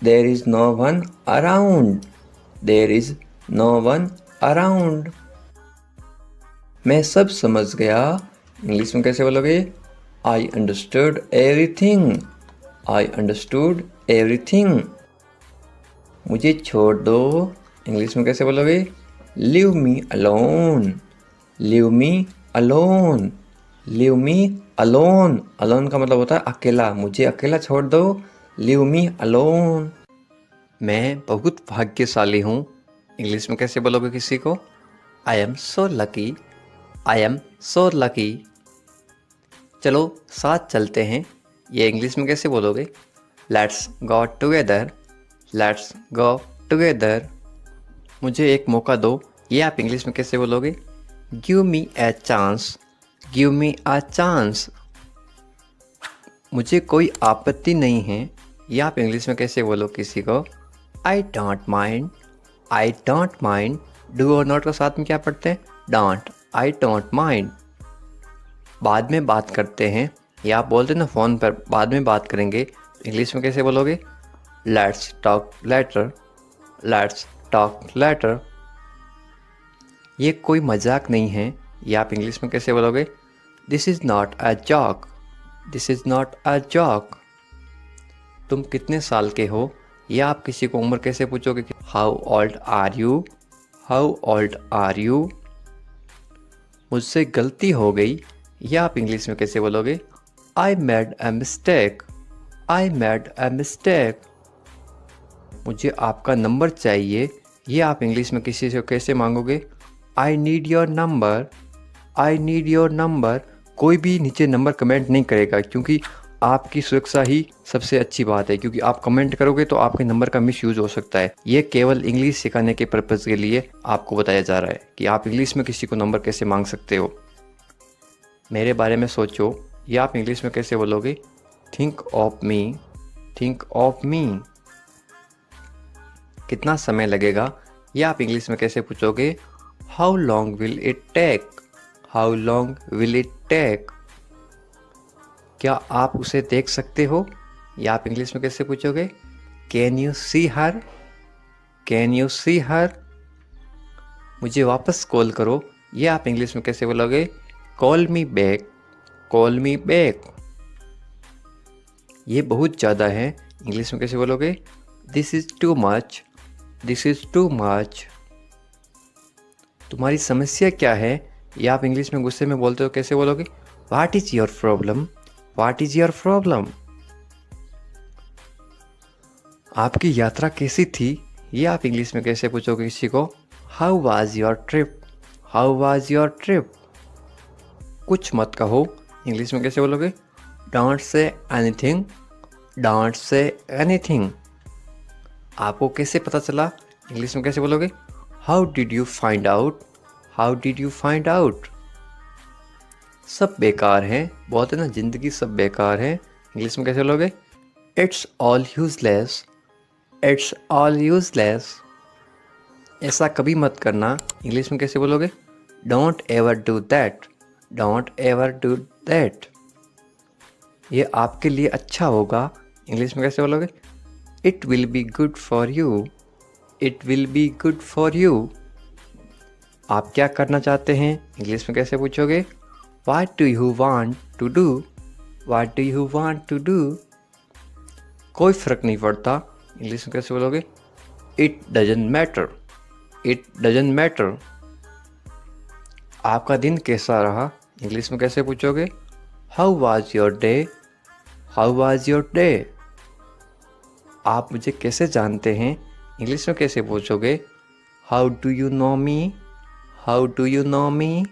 There is no one around, there is no one around. मैं सब समझ गया, इंग्लिश में कैसे बोलोगे? I understood everything, I understood everything. मुझे छोड़ दो, इंग्लिश में कैसे बोलोगे? Leave me alone, leave me alone, leave me alone. Alone का मतलब होता है अकेला, मुझे अकेला छोड़ दो, लीव मी अलोन। मैं बहुत भाग्यशाली हूँ, इंग्लिश में कैसे बोलोगे किसी को? I am so lucky, I am so lucky. चलो साथ चलते हैं, ये इंग्लिश में कैसे बोलोगे? Let's go together, let's go together. मुझे एक मौका दो, ये आप इंग्लिश में कैसे बोलोगे? Give me a chance, give me a chance. मुझे कोई आपत्ति नहीं है, ये आप इंग्लिश में कैसे बोलो किसी को? आई don't mind, I don't mind. Do और नॉट का साथ में क्या पढ़ते हैं? Don't, I don't mind. बाद में बात करते हैं, या आप बोलते ना फ़ोन पर बाद में बात करेंगे, इंग्लिश में कैसे बोलोगे? Let's talk later, let's talk later. ये कोई मजाक नहीं है, ये आप इंग्लिश में कैसे बोलोगे? This is not a joke, this is not a joke. तुम कितने साल के हो, या आप किसी को उम्र कैसे पूछोगे? How old are you, how old are you. मुझसे गलती हो गई, या आप इंग्लिश में कैसे बोलोगे? I made a mistake, I made a mistake. मुझे आपका नंबर चाहिए, ये आप इंग्लिश में किसी से कैसे मांगोगे? I need your number, I need your number. कोई भी नीचे नंबर कमेंट नहीं करेगा, क्योंकि आपकी सुरक्षा ही सबसे अच्छी बात है, क्योंकि आप कमेंट करोगे तो आपके नंबर का मिसयूज हो सकता है। ये केवल इंग्लिश सिखाने के पर्पज़ के लिए आपको बताया जा रहा है कि आप इंग्लिश में किसी को नंबर कैसे मांग सकते हो। मेरे बारे में सोचो, ये आप इंग्लिश में कैसे बोलोगे? Think of me, think of me. कितना समय लगेगा, ये आप इंग्लिश में कैसे पूछोगे? How long will it take, how long will it take. क्या आप उसे देख सकते हो, या आप इंग्लिश में कैसे पूछोगे? Can you see her, can you see her. मुझे वापस कॉल करो, ये आप इंग्लिश में कैसे बोलोगे? Call me back, call me back. ये बहुत ज़्यादा है, इंग्लिश में कैसे बोलोगे? This is too much, this is too much. तुम्हारी समस्या क्या है, या आप इंग्लिश में गुस्से में बोलते हो कैसे बोलोगे? What is your problem, what is your problem. आपकी यात्रा कैसी थी, ये आप इंग्लिश में कैसे पूछोगे किसी को? How was your trip, how was your trip. कुछ मत कहो, इंग्लिश में कैसे बोलोगे? Don't say anything, don't say anything. आपको कैसे पता चला, इंग्लिश में कैसे बोलोगे? How did you find out, how did you find out. सब बेकार है, बोलते ना ज़िंदगी सब बेकार है, इंग्लिश में कैसे बोलोगे? It's all useless, it's all useless. ऐसा कभी मत करना, इंग्लिश में कैसे बोलोगे? Don't ever do that, don't ever do that. ये आपके लिए अच्छा होगा, इंग्लिश में कैसे बोलोगे? It will be good for you, it will be good for you. आप क्या करना चाहते हैं, इंग्लिश में कैसे पूछोगे? What do you want to do, what do you want to do। कोई फ़र्क नहीं पड़ता, इंग्लिश में कैसे बोलोगे? It doesn't matter, it doesn't matter। आपका दिन कैसा रहा, इंग्लिश में कैसे पूछोगे? How was your day, how was your day। आप मुझे कैसे जानते हैं, इंग्लिश में कैसे पूछोगे? How do you know me, how do you know me।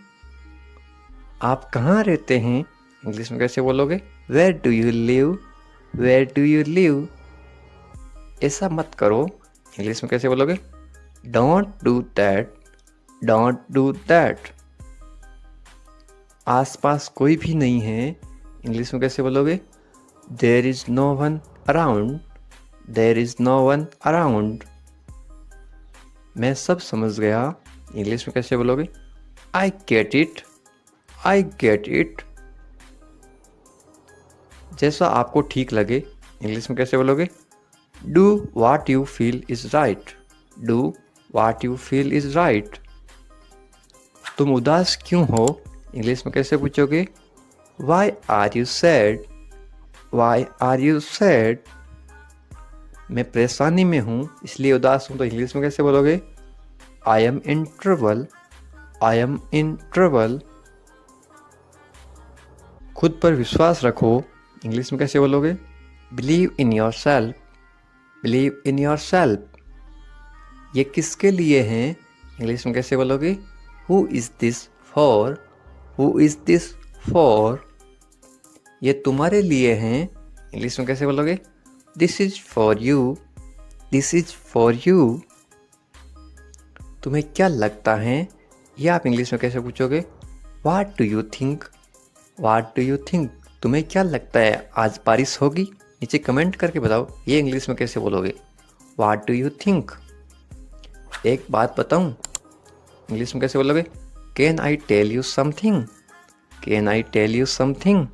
आप कहाँ रहते हैं, इंग्लिश में कैसे बोलोगे? Where do you live, where do you live. ऐसा मत करो, इंग्लिश में कैसे बोलोगे? Don't do that, don't do that. आसपास कोई भी नहीं है, इंग्लिश में कैसे बोलोगे? There is no one around, there is no one around. मैं सब समझ गया, इंग्लिश में कैसे बोलोगे? I get it, I get it. जैसा आपको ठीक लगे, इंग्लिश में कैसे बोलोगे? Do what you feel is right, do what you feel is right. तुम उदास क्यों हो, इंग्लिश में कैसे पूछोगे? Why are you sad, why are you sad. मैं परेशानी में हूँ इसलिए उदास हूँ, तो इंग्लिश में कैसे बोलोगे? I M in trouble, I am in trouble. खुद पर विश्वास रखो, इंग्लिश में कैसे बोलोगे? Believe in your self, believe in your self. ये किसके लिए हैं, इंग्लिश में कैसे बोलोगे? Who is this for, who is this for. ये तुम्हारे लिए हैं, इंग्लिश में कैसे बोलोगे? This is for you, this is for you. तुम्हें क्या लगता है, ये आप इंग्लिश में कैसे पूछोगे? वाट do you think, watt do you think. तुम्हें क्या लगता है आज बारिश होगी? नीचे कमेंट करके बताओ, ये इंग्लिश में कैसे बोलोगे? What do you think. एक बात बताऊं, इंग्लिश में कैसे बोलोगे? Can I tell you something, can I tell you something.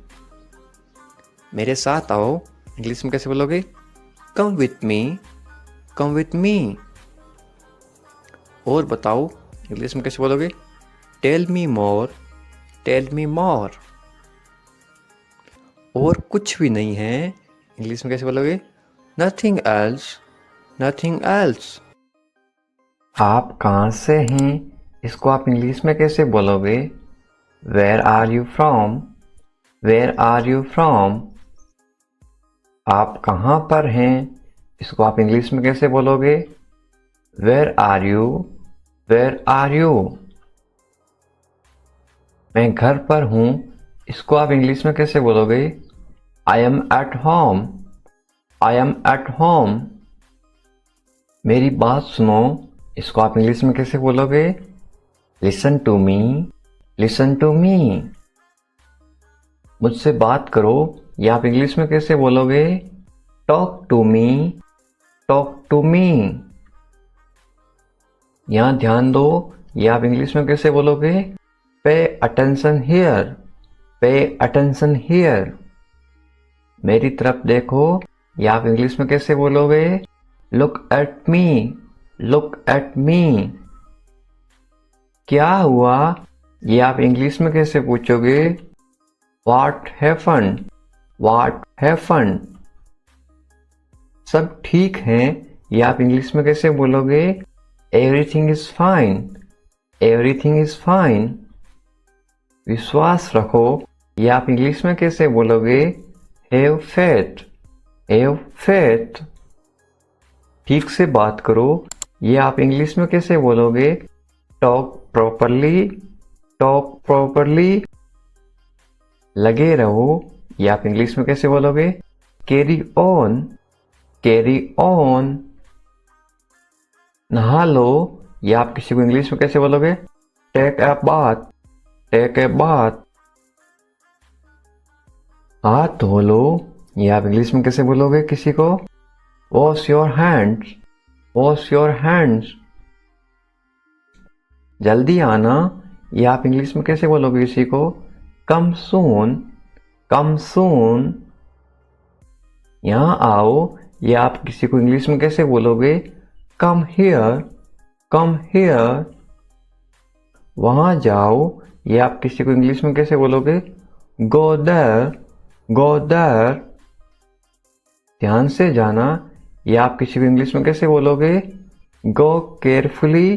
मेरे साथ आओ, इंग्लिश में कैसे बोलोगे? Come with me, come with me. और बताओ, इंग्लिश में कैसे बोलोगे? Tell me more, tell me more. और कुछ भी नहीं है, इंग्लिश में कैसे बोलोगे? Nothing else, nothing else. आप कहाँ से हैं, इसको आप इंग्लिश में कैसे बोलोगे? Where are you from, where are you from. आप कहाँ पर हैं, इसको आप इंग्लिश में कैसे बोलोगे? Where are you, where are you. मैं घर पर हूँ, इसको आप इंग्लिश में कैसे बोलोगे? I am at home, I am at home. मेरी बात सुनो, इसको आप इंग्लिश में कैसे बोलोगे? Listen to me, listen to me. मुझसे बात करो, ये आप इंग्लिश में कैसे बोलोगे? Talk to me, talk to me. यहाँ ध्यान दो, ये आप इंग्लिश में कैसे बोलोगे? Pay attention here, pay attention here. मेरी तरफ देखो, ये आप इंग्लिश में कैसे बोलोगे? Look at me, look at me. क्या हुआ, ये आप इंग्लिश में कैसे पूछोगे? What happened, what happened. सब ठीक है, ये आप इंग्लिश में कैसे बोलोगे? Everything is fine, everything is fine. विश्वास रखो, ये आप इंग्लिश में कैसे बोलोगे? Have faith, have faith. ठीक से बात करो, ये आप इंग्लिश में कैसे बोलोगे? Talk properly, talk properly. लगे रहो, ये आप इंग्लिश में कैसे बोलोगे? Carry on, carry on. नहा लो, ये आप किसी को इंग्लिश में कैसे बोलोगे? Take a bath, take a bath. हाथ धो लो, ये आप इंग्लिश में कैसे बोलोगे किसी को? Wash your hands, wash your hands. जल्दी आना, ये आप इंग्लिश में कैसे बोलोगे किसी को? कम सून, कम सून। यहाँ आओ, ये आप किसी को इंग्लिश में कैसे बोलोगे? Come here, come here. वहाँ जाओ, ये आप किसी को इंग्लिश में कैसे बोलोगे? Go there, go there. ध्यान से जाना, ये आप किसी को इंग्लिश में कैसे बोलोगे? गो केयरफुली,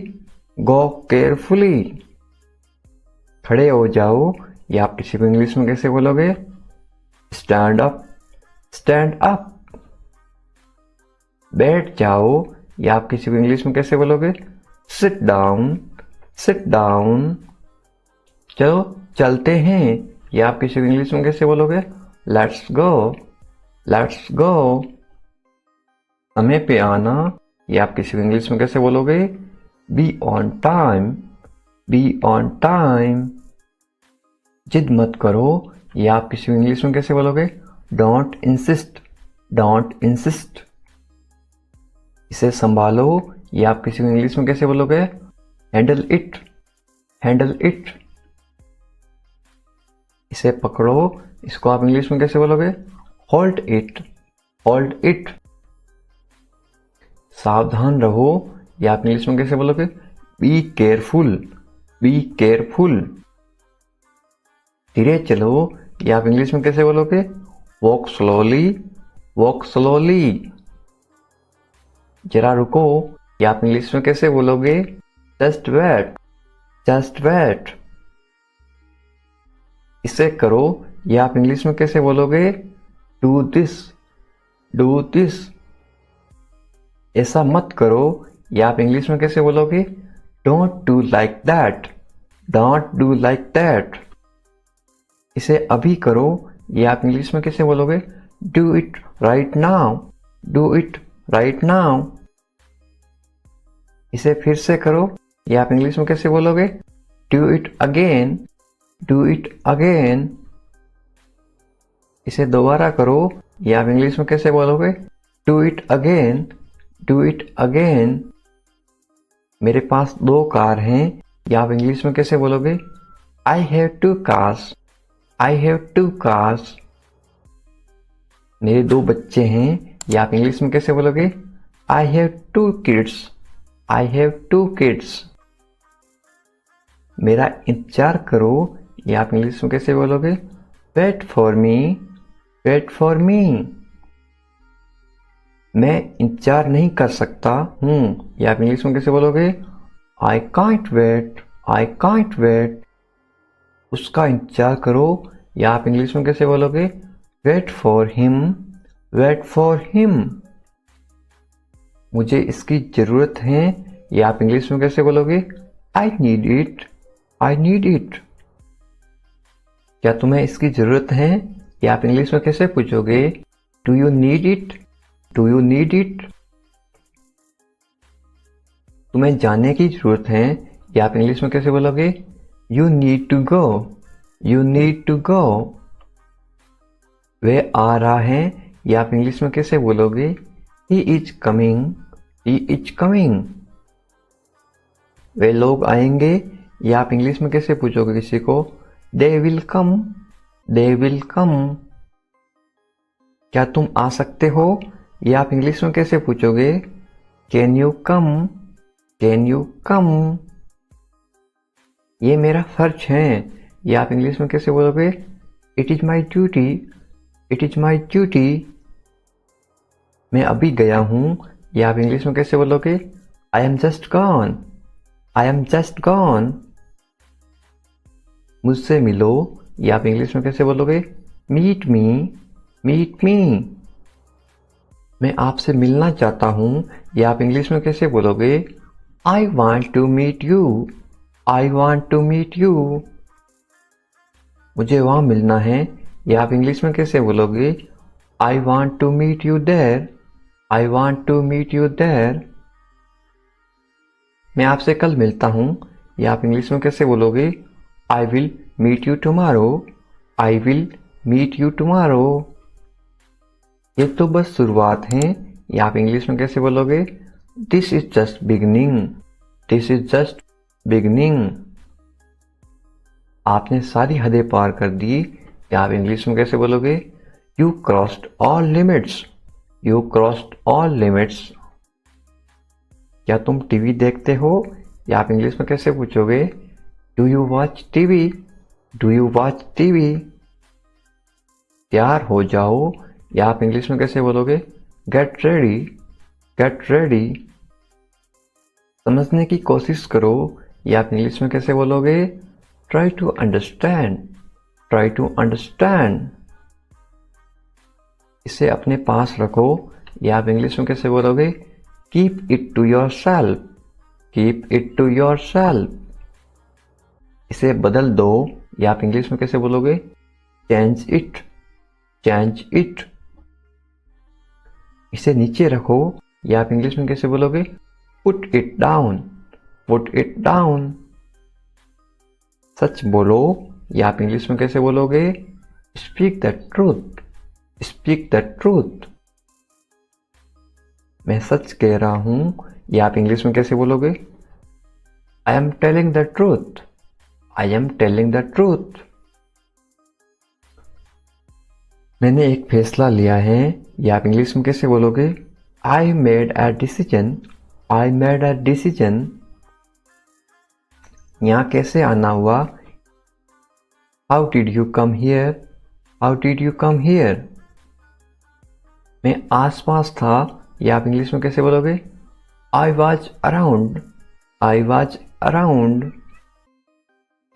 गो केयरफुली। खड़े हो जाओ, ये आप किसी को इंग्लिश में कैसे बोलोगे? Stand up, stand up. बैठ जाओ, ये आप किसी को इंग्लिश में कैसे बोलोगे? Sit down, sit down. चलो चलते हैं, ये आप किसी को इंग्लिश में कैसे बोलोगे? Let's go, let's go. समय पे आना, ये आप किसी को इंग्लिश में कैसे बोलोगे? Be on time, be on time. जिद मत करो, ये आप किसी को इंग्लिश में कैसे बोलोगे? Don't insist, don't insist. इसे संभालो, ये आप किसी को इंग्लिश में कैसे बोलोगे? Handle it, handle it. इसे पकड़ो, इसको आप इंग्लिश में कैसे बोलोगे? Hold it, hold it. सावधान रहो, या आप इंग्लिश में कैसे बोलोगे? Be careful, be careful. धीरे चलो, या आप इंग्लिश में कैसे बोलोगे? Walk slowly, walk slowly. जरा रुको, या आप इंग्लिश में कैसे बोलोगे? Just wait, just wait. इसे करो, या आप इंग्लिश में कैसे बोलोगे? Do this, do this. ऐसा मत करो, या आप इंग्लिश में कैसे बोलोगे? Don't do like that, don't do like that. इसे अभी करो, या आप इंग्लिश में कैसे बोलोगे? Do it right now, do it right now. इसे फिर से करो, या आप इंग्लिश में कैसे बोलोगे? Do it again, do it again. इसे दोबारा करो, या आप इंग्लिश में कैसे बोलोगे? Do it again, do it again. मेरे पास 2 कार हैं, या आप इंग्लिश में कैसे बोलोगे? I have 2 cars, I have 2 cars. मेरे 2 बच्चे हैं, या आप इंग्लिश में कैसे बोलोगे? I have 2 kids, I have 2 kids. मेरा इंतजार करो, या आप इंग्लिश में कैसे बोलोगे? Wait for me, wait for me. मैं इंतजार नहीं कर सकता हूँ, या आप इंग्लिश में कैसे बोलोगे? I can't wait, I can't wait. उसका इंतजार करो, या आप इंग्लिश में कैसे बोलोगे? Wait for him, wait for him. मुझे इसकी जरूरत है, या आप इंग्लिश में कैसे बोलोगे? I need it, I need it. क्या तुम्हें इसकी जरूरत है, या आप इंग्लिश में कैसे पूछोगे? Do you need it, do you need it. तुम्हें जाने की जरूरत है, या आप इंग्लिश में कैसे बोलोगे? You need to go, you need to go. वह आ रहा है, या आप इंग्लिश में कैसे बोलोगे? He is coming, he is coming. वे लोग आएंगे, या आप इंग्लिश में कैसे पूछोगे किसी को? They will come, they will come. क्या तुम आ सकते हो, या आप इंग्लिश में कैसे पूछोगे? Can you come, can you कम। ये मेरा फर्ज है, या आप इंग्लिश में कैसे बोलोगे? It is my duty, it is my duty. मैं अभी गया हूं, या आप इंग्लिश में कैसे बोलोगे? I am just gone, I am just gone. मुझसे मिलो, या आप इंग्लिश में कैसे बोलोगे? Meet me, meet me. मैं आपसे मिलना चाहता हूं, या आप इंग्लिश में कैसे बोलोगे? I want to meet you, I want to meet you. मुझे वहां मिलना है, या आप इंग्लिश में कैसे बोलोगे? I want to meet you there, I want to meet you there. मैं आपसे कल मिलता हूं, या आप इंग्लिश में कैसे बोलोगे? I will meet you tomorrow, I will meet you tomorrow. ये तो बस शुरुआत है, या आप इंग्लिश में कैसे बोलोगे? This is just beginning, this is just beginning. आपने सारी हदें पार कर दी, या आप इंग्लिश में कैसे बोलोगे? You crossed all limits, you crossed all limits. क्या तुम टीवी देखते हो, या आप इंग्लिश में कैसे पूछोगे? Do you watch TV, do you watch TV. तैयार हो जाओ, या आप इंग्लिश में कैसे बोलोगे? Get ready, get ready. समझने की कोशिश करो, या आप इंग्लिश में कैसे बोलोगे? Try to understand, try to understand. इसे अपने पास रखो, या आप इंग्लिश में कैसे बोलोगे? Keep it to yourself, keep it to yourself. इसे बदल दो, या आप इंग्लिश में कैसे बोलोगे? Change it, change it. इसे नीचे रखो, या आप इंग्लिश में कैसे बोलोगे? Put it down, put it down. सच बोलो, या आप इंग्लिश में कैसे बोलोगे? Speak the truth, speak the truth. मैं सच कह रहा हूं, या आप इंग्लिश में कैसे बोलोगे? I am telling the truth, I am telling the truth. मैंने एक फैसला लिया है, या आप इंग्लिश में कैसे बोलोगे? I made a decision. I made a decision. यहाँ कैसे आना हुआ? How did you come here? How did you come here? मैं आसपास था, या आप इंग्लिश में कैसे बोलोगे? I was around. I was around.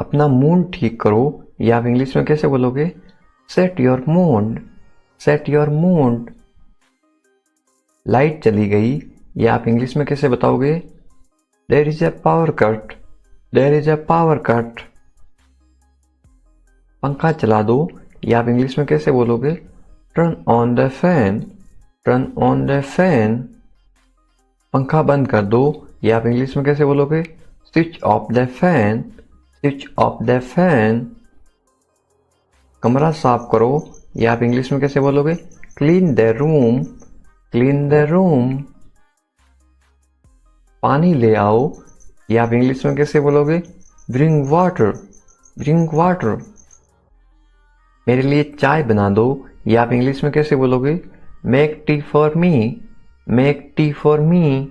अपना मूड ठीक करो, या आप इंग्लिश में कैसे बोलोगे? Set your mood. Set your mood. Light चली गई, या आप इंग्लिश में कैसे बताओगे? There is a power cut. There is a power cut. पंखा चला दो, या आप इंग्लिश में कैसे बोलोगे? Turn on the fan. Turn on the fan. पंखा बंद कर दो, या आप इंग्लिश में कैसे बोलोगे? Switch off the fan. Switch off the fan. कमरा साफ करो, या आप इंग्लिश में कैसे बोलोगे? Clean the room. Clean the room. पानी ले आओ, या आप इंग्लिश में कैसे बोलोगे? Bring water. Bring water. मेरे लिए चाय बना दो, या आप इंग्लिश में कैसे बोलोगे? Make tea for me. Make tea for me.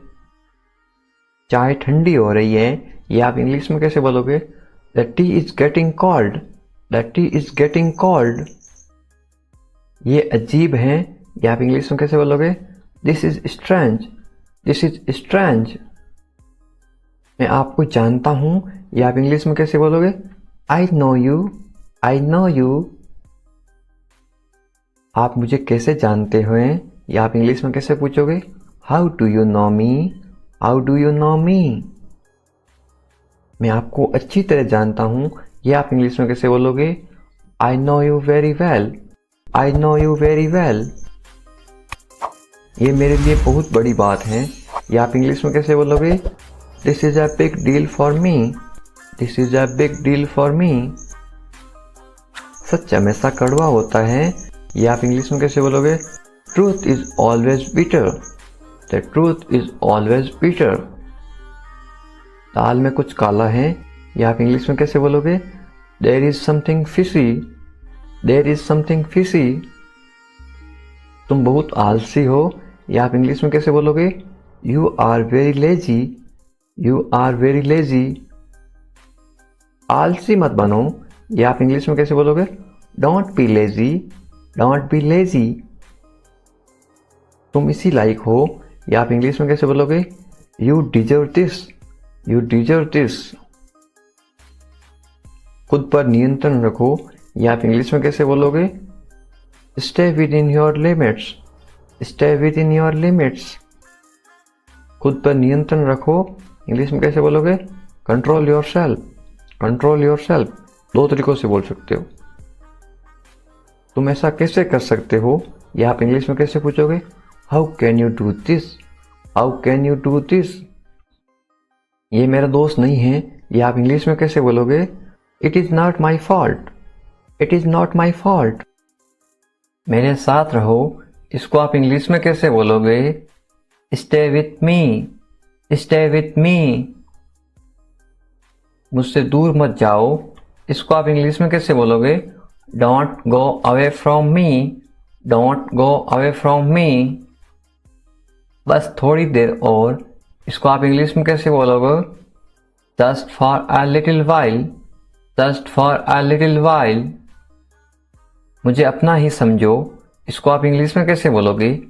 चाय ठंडी हो रही है, या आप इंग्लिश में कैसे बोलोगे? The tea is getting cold. The tea is getting cold. ये अजीब है, या आप इंग्लिश में कैसे बोलोगे? This is strange. This is strange. मैं आपको जानता हूं, या आप इंग्लिश में कैसे बोलोगे? I know you. I know you. आप मुझे कैसे जानते हो, या आप इंग्लिश में कैसे पूछोगे? How do you know me? How do you know me? मैं आपको अच्छी तरह जानता हूं, या आप इंग्लिश में कैसे बोलोगे? I know you very well. I know you very well. ये मेरे लिए बहुत बड़ी बात है, या आप इंग्लिश में कैसे बोलोगे? This is a big deal for me. This is a big deal for me. सच हमेशा कड़वा होता है, या आप इंग्लिश में कैसे बोलोगे? Truth is always bitter. The truth is always bitter. दाल में कुछ काला है, या आप इंग्लिश में कैसे बोलोगे? There is something fishy. There is something fishy. तुम बहुत आलसी हो, या आप इंग्लिश में कैसे बोलोगे? You are very lazy. You are very lazy. आलसी मत बनो, या आप इंग्लिश में कैसे बोलोगे? Don't be lazy. Don't be lazy. तुम इसी लायक हो, या आप इंग्लिश में कैसे बोलोगे? You deserve this. You deserve this. खुद पर नियंत्रण रखो, या आप इंग्लिश में कैसे बोलोगे? Stay within your limits. Stay within your limits. खुद पर नियंत्रण रखो, इंग्लिश में कैसे बोलोगे? Control yourself. Control yourself. दो तरीकों से बोल सकते हो। तुम ऐसा कैसे कर सकते हो, या आप इंग्लिश में कैसे पूछोगे? How can you do this? How can you do this? ये मेरा दोस्त नहीं है, या आप इंग्लिश में कैसे बोलोगे? It is not my fault. It is not my fault. मेरे साथ रहो, इसको आप इंग्लिश में कैसे बोलोगे? Stay with me. Stay with me. मुझसे दूर मत जाओ, इसको आप इंग्लिश में कैसे बोलोगे? Don't go away from me. Don't go away from me. बस थोड़ी देर और, इसको आप इंग्लिश में कैसे बोलोगे? Just for a little while. Just for a little while. मुझे अपना ही समझो, इसको आप इंग्लिश में कैसे बोलोगे?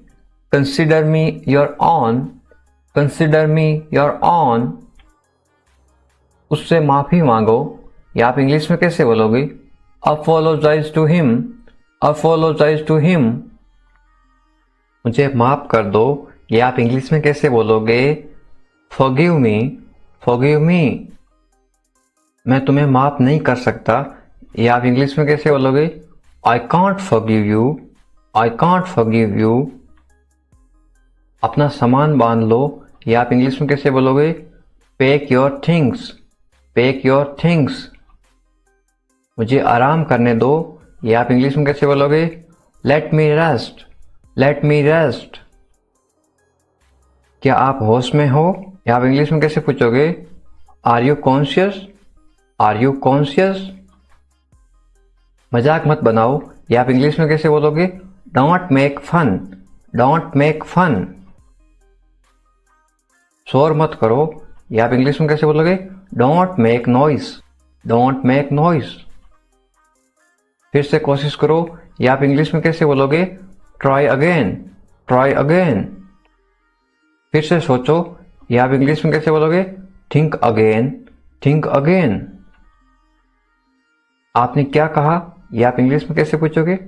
Consider me your own. Consider me your own. उससे माफी मांगो, या आप इंग्लिश में कैसे बोलोगे? Apologize to him. Apologize to him. मुझे माफ कर दो, या आप इंग्लिश में कैसे बोलोगे? Forgive me. Forgive me. मैं तुम्हें माफ नहीं कर सकता, या आप इंग्लिश में कैसे बोलोगे? I can't forgive you. I can't forgive you. अपना सामान बांध लो, या आप इंग्लिश में कैसे बोलोगे? Pack your things. Pack your things. मुझे आराम करने दो, या आप इंग्लिश में कैसे बोलोगे? Let me rest. Let me rest. क्या आप होश में हो, या आप इंग्लिश में कैसे पूछोगे? Are you conscious? Are you conscious? मजाक मत बनाओ, या आप इंग्लिश में कैसे बोलोगे? Don't make fun. Don't make fun. शोर मत करो, या आप इंग्लिश में कैसे बोलोगे? Don't make noise, don't make noise. फिर से कोशिश करो, या आप इंग्लिश में कैसे बोलोगे? Try again, try again. फिर से सोचो, या आप इंग्लिश में कैसे बोलोगे? Think again, think again. आपने क्या कहा, या आप इंग्लिश में कैसे पूछोगे?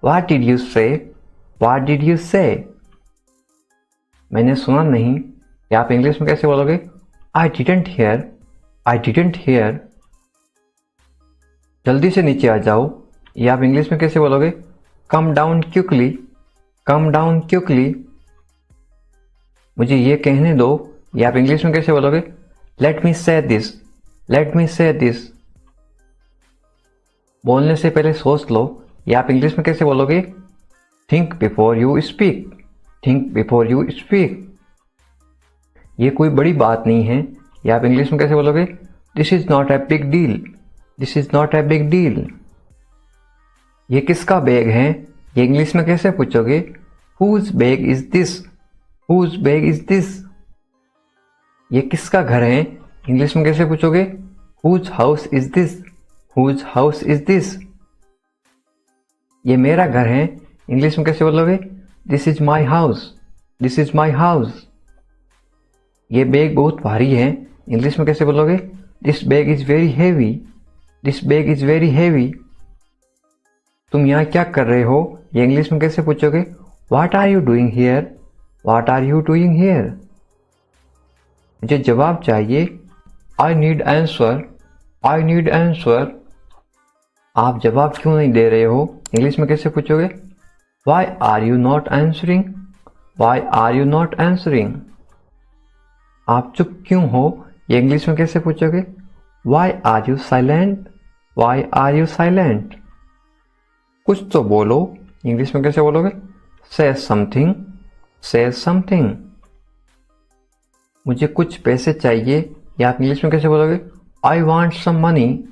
व्हाट डिड यू से, व्हाट डिड यू से। मैंने सुना नहीं, या आप इंग्लिश में कैसे बोलोगे? I didn't here, I didn't here. जल्दी से नीचे आ जाओ, या आप इंग्लिश में कैसे बोलोगे? Come down quickly, come down quickly. मुझे ये कहने दो, या आप इंग्लिश में कैसे बोलोगे? लेट मी से दिस, लेट मी से दिस। बोलने से पहले सोच लो, या आप इंग्लिश में कैसे बोलोगे? Think before you speak, think before you speak. ये कोई बड़ी बात नहीं है, या आप इंग्लिश में कैसे बोलोगे? This is not a big deal, this is not a big deal. ये किसका बैग है, ये इंग्लिश में कैसे पूछोगे? Whose bag is this, whose bag is this. ये किसका घर है, इंग्लिश में कैसे पूछोगे? Whose house is this, whose house is this. ये मेरा घर है, इंग्लिश में कैसे बोलोगे? This is my house, this is my house. ये बैग बहुत भारी है, इंग्लिश में कैसे बोलोगे? This bag is very heavy, this bag is very heavy. तुम यहाँ क्या कर रहे हो, ये इंग्लिश में कैसे पूछोगे? What are you doing here, what are you doing here. मुझे जवाब चाहिए, I need answer, I need answer. आप जवाब क्यों नहीं दे रहे हो, इंग्लिश में कैसे पूछोगे? Why are you not answering, why are you not answering. आप चुप क्यों हो, ये इंग्लिश में कैसे पूछोगे? Why are you silent, why are you silent. कुछ तो बोलो, इंग्लिश में कैसे बोलोगे? से समथिंग, से समथिंग। मुझे कुछ पैसे चाहिए, या आप इंग्लिश में कैसे बोलोगे? I want some money,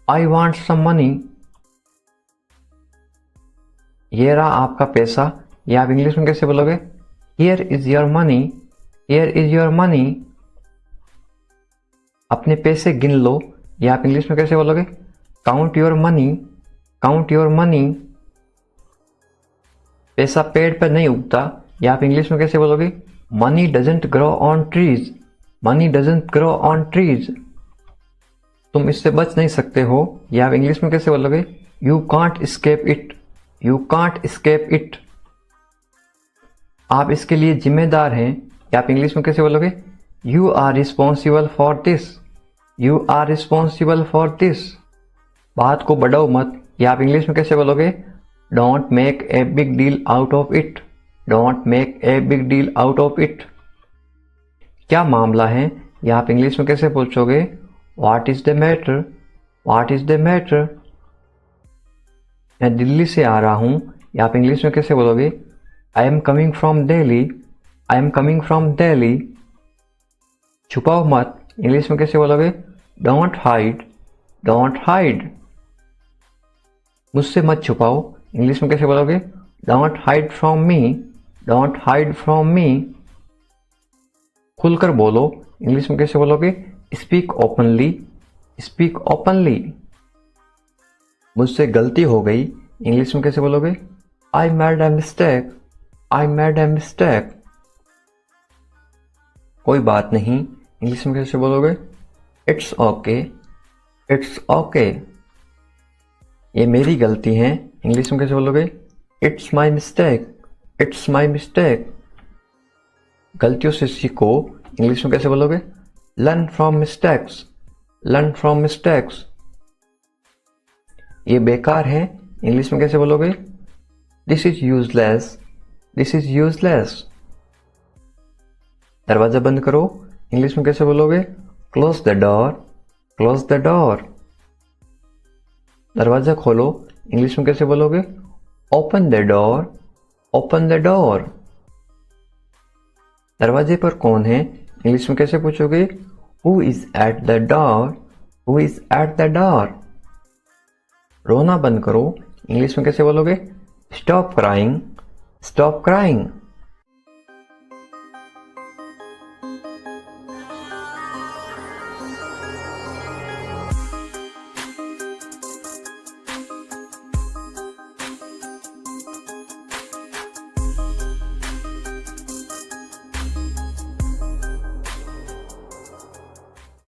I want some money. ये रहा आपका पैसा, या आप इंग्लिश में कैसे बोलोगे? Here is your money, here is your money. अपने पैसे गिन लो, या आप इंग्लिश में कैसे बोलोगे? Count your money, count your money. पैसा पेड़ पर नहीं उगता, या आप इंग्लिश में कैसे बोलोगे? Money doesn't grow on trees, money doesn't grow on trees. तुम इससे बच नहीं सकते हो, या आप इंग्लिश में कैसे बोलोगे? You can't escape it, you can't escape it. आप इसके लिए जिम्मेदार हैं, या आप इंग्लिश में कैसे बोलोगे? You are responsible for this, you are responsible for this. बात को बढ़ाओ मत, या आप इंग्लिश में कैसे बोलोगे? Don't make a big deal out of it, don't make a big deal out of it. क्या मामला है, या आप इंग्लिश में कैसे पूछोगे? What is the matter, what is the matter. मैं दिल्ली से आ रहा हूं, या आप इंग्लिश में कैसे बोलोगे? I am coming from Delhi, I am coming from Delhi. छुपाओ मत, इंग्लिश में कैसे बोलोगे? Don't hide, don't hide. मुझसे मत छुपाओ, इंग्लिश में कैसे बोलोगे? Don't hide from me, don't hide from me. खुलकर बोलो, इंग्लिश में कैसे बोलोगे? Speak openly, speak openly. मुझसे गलती हो गई, इंग्लिश में कैसे बोलोगे? I made a mistake, I made a mistake. कोई बात नहीं, इंग्लिश में कैसे बोलोगे? It's okay, it's okay. ये मेरी गलती है, इंग्लिश में कैसे बोलोगे? It's my mistake, it's my mistake. गलतियों से सीखो, इंग्लिश में कैसे बोलोगे? Learn from mistakes, learn from mistakes. ये बेकार है, इंग्लिश में कैसे बोलोगे? This is useless, this is useless. दरवाजा बंद करो, इंग्लिश में कैसे बोलोगे? Close the door, close the door. दरवाजा खोलो, इंग्लिश में कैसे बोलोगे? Open the door, open the door. दरवाजे पर कौन है, इंग्लिश में कैसे पूछोगे? Who is at the door, who is at the door. रोना बंद करो, इंग्लिश में कैसे बोलोगे? Stop crying, stop crying.